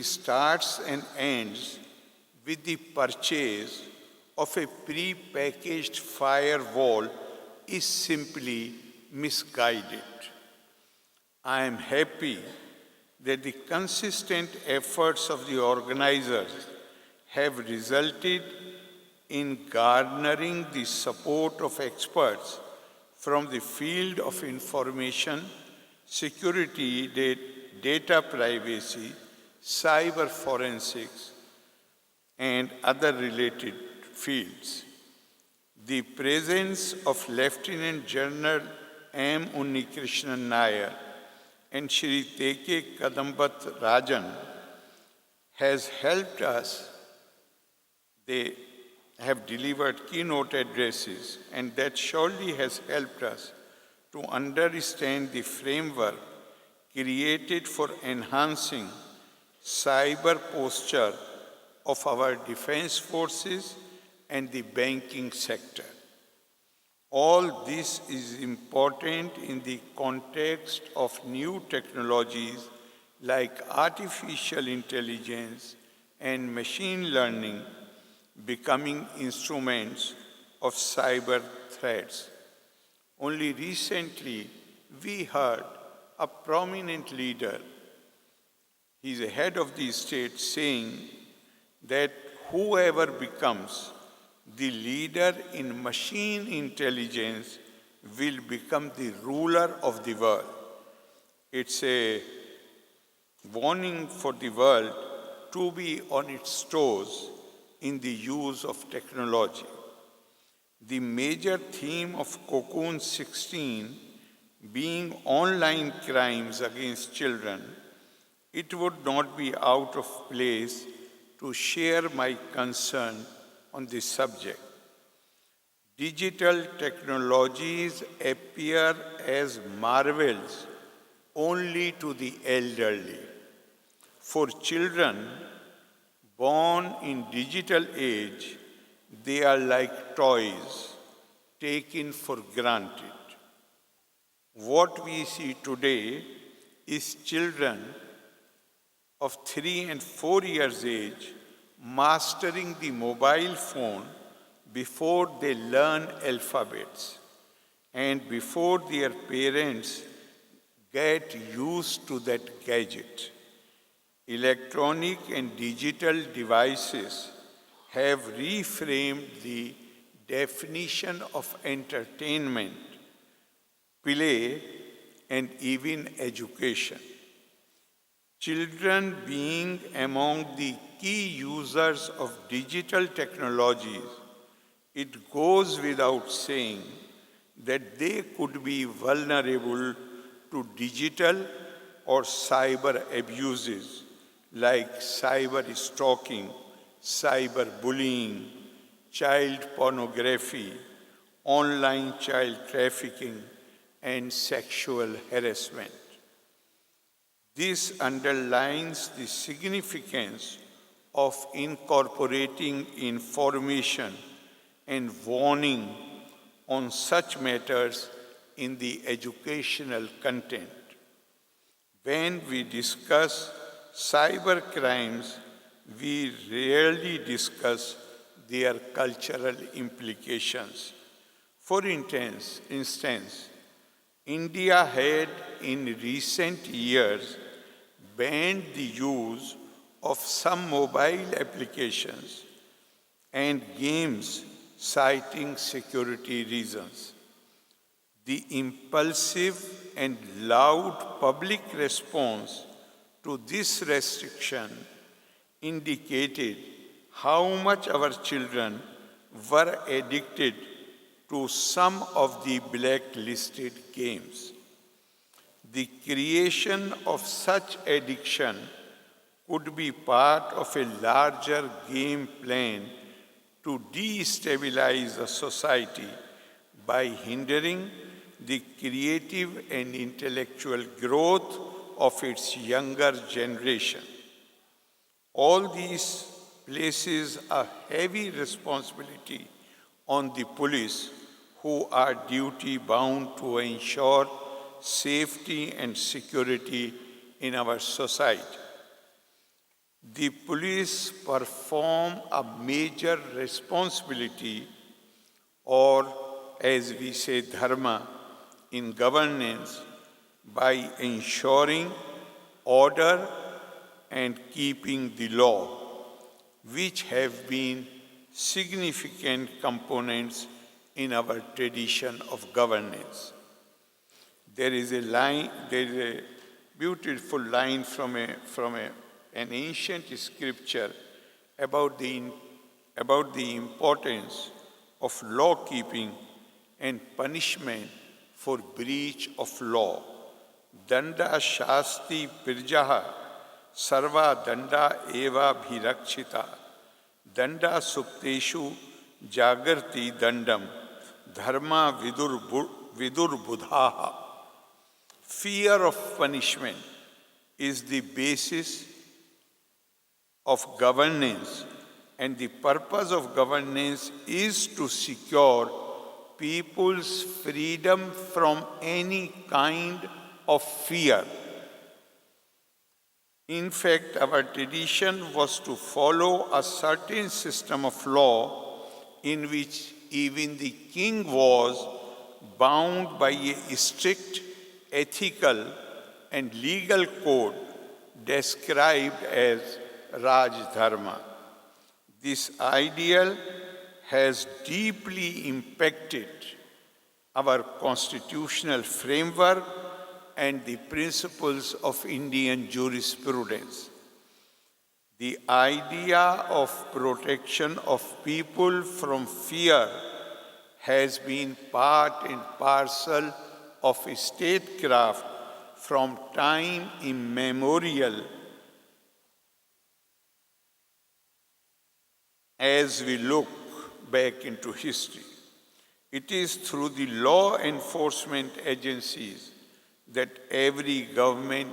starts and ends with the purchase of a pre-packaged firewall is simply misguided. I am happy that the consistent efforts of the organizers have resulted in garnering the support of experts from the field of information security, data privacy, cyber forensics, and other related fields. The presence of Lieutenant General M. Unnikrishnan Nair and Shri Teke Kadambat Rajan has helped us. They have delivered keynote addresses, and that surely has helped us to understand the framework created for enhancing cyber posture of our defense forces and the banking sector. All this is important in the context of new technologies like artificial intelligence and machine learning becoming instruments of cyber threats. Only recently, we heard a prominent leader, he's a head of the state, saying that whoever becomes the leader in machine intelligence will become the ruler of the world. It's a warning for the world to be on its toes in the use of technology. The major theme of Cocoon 16 being online crimes against children, it would not be out of place to share my concern on this subject. Digital technologies appear as marvels only to the elderly. For children born in digital age, they are like toys taken for granted. What we see today is children of 3 and 4 years age mastering the mobile phone before they learn alphabets and before their parents get used to that gadget. Electronic and digital devices have reframed the definition of entertainment, play, and even education. Children being among the key users of digital technologies, it goes without saying that they could be vulnerable to digital or cyber abuses like cyber stalking, cyber bullying, child pornography, online child trafficking, and sexual harassment. This underlines the significance of incorporating information and warning on such matters in the educational content. When we discuss cyber crimes, we rarely discuss their cultural implications. For instance, India had in recent years banned the use of some mobile applications and games citing security reasons. The impulsive and loud public response to this restriction indicated how much our children were addicted to some of the blacklisted games. The creation of such addiction could be part of a larger game plan to destabilize a society by hindering the creative and intellectual growth of its younger generation. All these places a heavy responsibility on the police, who are duty-bound to ensure safety and security in our society. The police perform a major responsibility, or as we say, dharma, in governance by ensuring order and keeping the law, which have been significant components in our tradition of governance. There is a beautiful line from an ancient scripture about the importance of law keeping and punishment for breach of law. Danda shasti pirjaha sarva danda eva bhirakshita danda sukteshu jagarti dandam dharma vidur budhaha. Fear of punishment is the basis of governance, and the purpose of governance is to secure people's freedom from any kind of fear. In fact, our tradition was to follow a certain system of law in which even the king was bound by a strict ethical and legal code described as Raj Dharma. This ideal has deeply impacted our constitutional framework and the principles of Indian jurisprudence. The idea of protection of people from fear has been part and parcel of statecraft from time immemorial. As we look back into history, it is through the law enforcement agencies that every government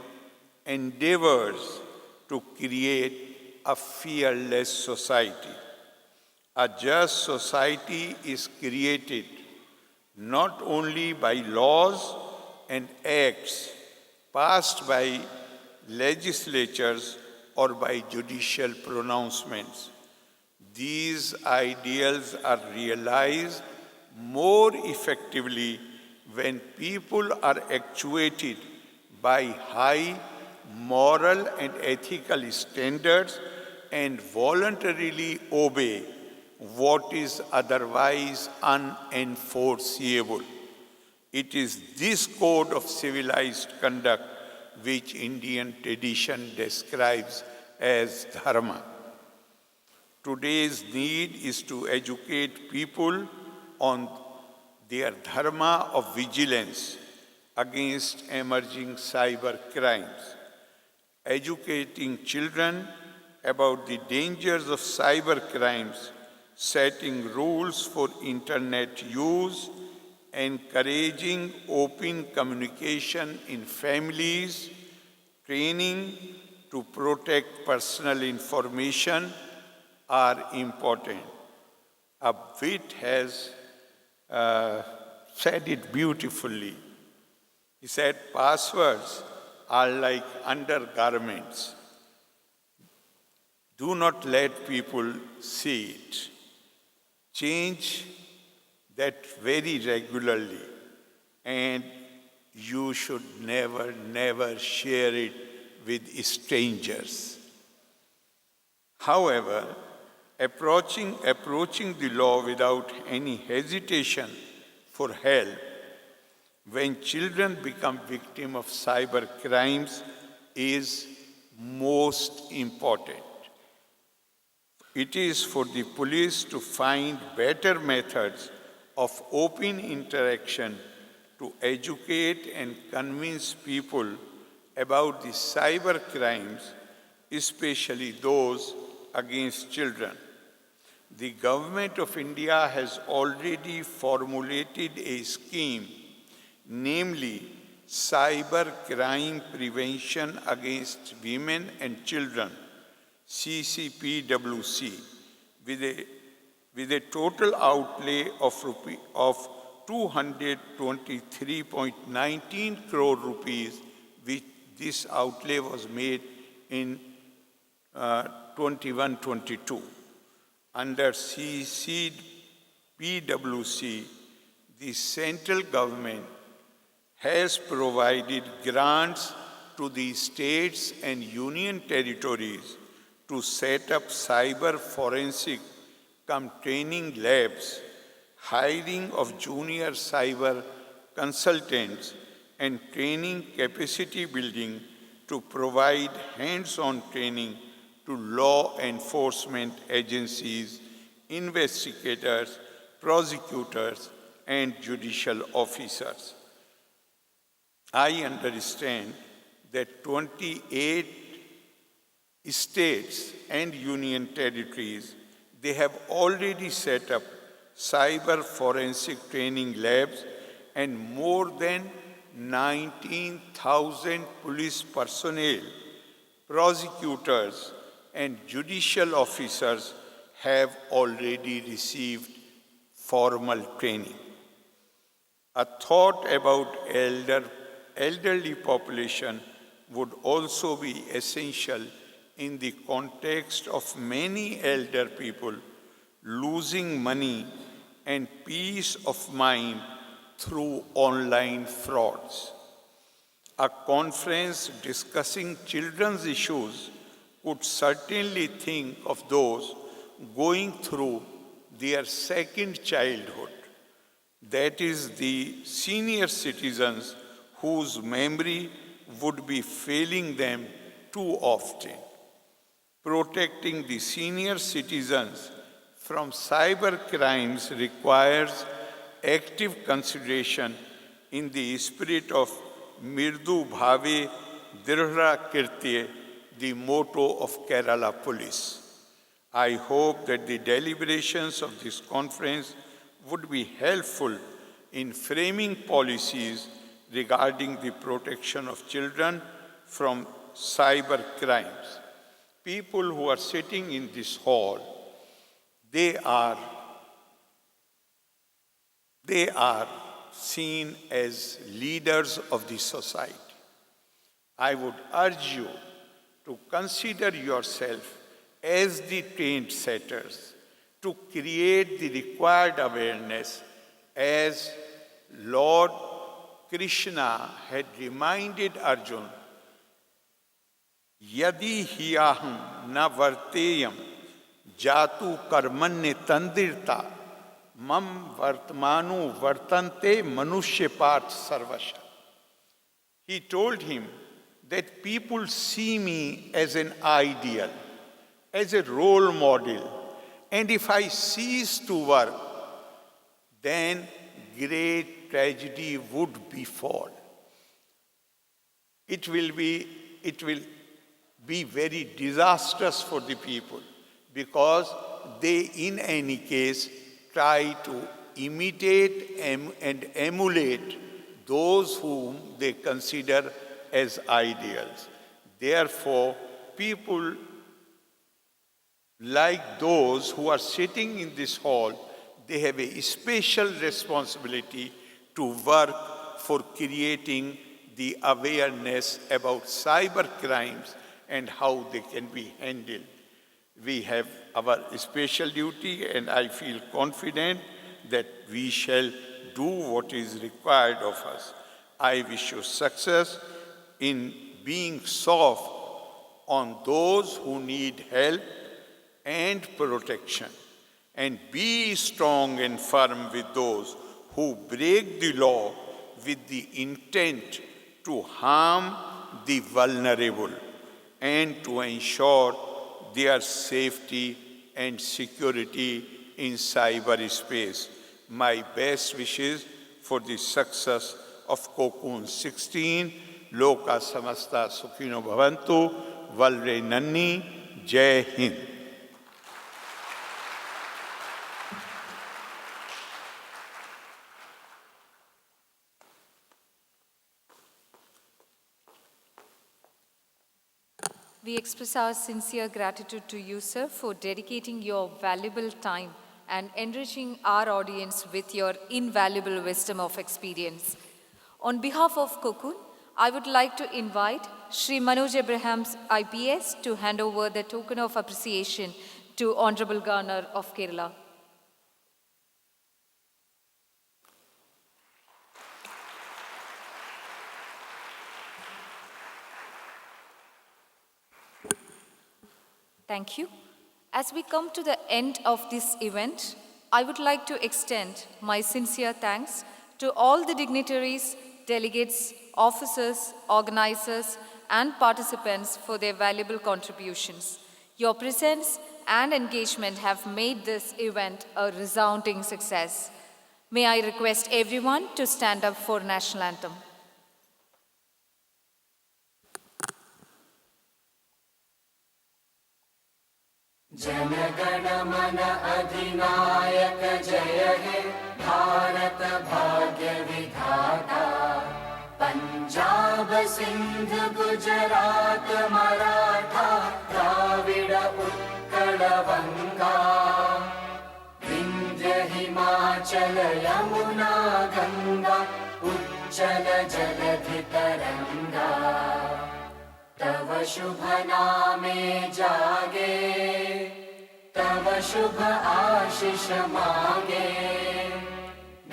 endeavors to create a fearless society. A just society is created not only by laws and acts passed by legislatures or by judicial pronouncements. These ideals are realized more effectively when people are actuated by high moral and ethical standards and voluntarily obey what is otherwise unenforceable. It is this code of civilized conduct which Indian tradition describes as dharma. Today's need is to educate people on their dharma of vigilance against emerging cyber crimes. Educating children about the dangers of cyber crimes, setting rules for internet use, encouraging open communication in families, training to protect personal information are important. A wit has said it beautifully. He said, passwords are like undergarments. Do not let people see it. Change that very regularly, and you should never share it with strangers. However, approaching the law without any hesitation for help when children become victims of cyber crimes is most important. It is for the police to find better methods of open interaction to educate and convince people about the cyber crimes, especially those against children. The Government of India has already formulated a scheme, namely Cyber Crime Prevention Against Women and Children, CCPWC, with a total outlay of 223.19 crore rupees, which this outlay was made in 21-22. Under CCPWC, the central government has provided grants to the states and union territories to set up cyber forensic training labs, hiring of junior cyber consultants, and training capacity building to provide hands-on training to law enforcement agencies, investigators, prosecutors, and judicial officers. I understand that 28 states and union territories, they have already set up cyber forensic training labs, and more than 19,000 police personnel, prosecutors, and judicial officers have already received formal training. A thought about elderly population would also be essential in the context of many elder people losing money and peace of mind through online frauds. A conference discussing children's issues could certainly think of those going through their second childhood, that is, the senior citizens whose memory would be failing them too often. Protecting the senior citizens from cyber crimes requires active consideration in the spirit of Mirdu Bhave Dirhra Kirtye, the motto of Kerala Police. I hope that the deliberations of this conference would be helpful in framing policies regarding the protection of children from cyber crimes. People who are sitting in this hall, they are seen as leaders of the society. I would urge you to consider yourself as the trend setters, to create the required awareness, as Lord Krishna had reminded Arjuna, Yadi hiyaham na varteyam jatu karmanye tandirta mam vartmanu vartante manushya parth sarvasha. He told him that people see me as an ideal, as a role model. And if I cease to work, then great tragedy would befall. It will be very disastrous for the people, because they in any case try to imitate and emulate those whom they consider as ideals. Therefore, people like those who are sitting in this hall, they have a special responsibility to work for creating the awareness about cyber crimes and how they can be handled. We have our special duty, and I feel confident that we shall do what is required of us. I wish you success in being soft on those who need help and protection, and be strong and firm with those who break the law with the intent to harm the vulnerable and to ensure their safety and security in cyberspace. My best wishes for the success of Cocoon 16. Loka samasta sukhino bhavantu. Valre nanni. Jai Hind. We express our sincere gratitude to you, sir, for dedicating your valuable time and enriching our audience with your invaluable wisdom of experience. On behalf of Cocoon, I would like to invite Shri Manoj Abrahams, IPS, to hand over the token of appreciation to Honorable Governor of Kerala. Thank you. As we come to the end of this event, I would like to extend my sincere thanks to all the dignitaries, delegates, officers, organizers, and participants for their valuable contributions. Your presence and engagement have made this event a resounding success. May I request everyone to stand up for National Anthem. जनगण मन अधिनायक जय हे भारत भाग्य विधाता पंजाब सिंध गुजरात मराठा द्राविड उत्कल बंगा विंध्य हिमाचल यमुना गंगा उच्चल जलधि तरंगा तव शुभ नामे जागे तव शुभ आशीष मांगे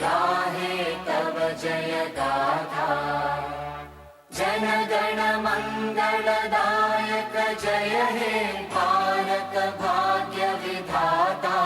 गाहे तव जय गाथा जन गण मंगलदायक जय हे भारत भाग्य विधाता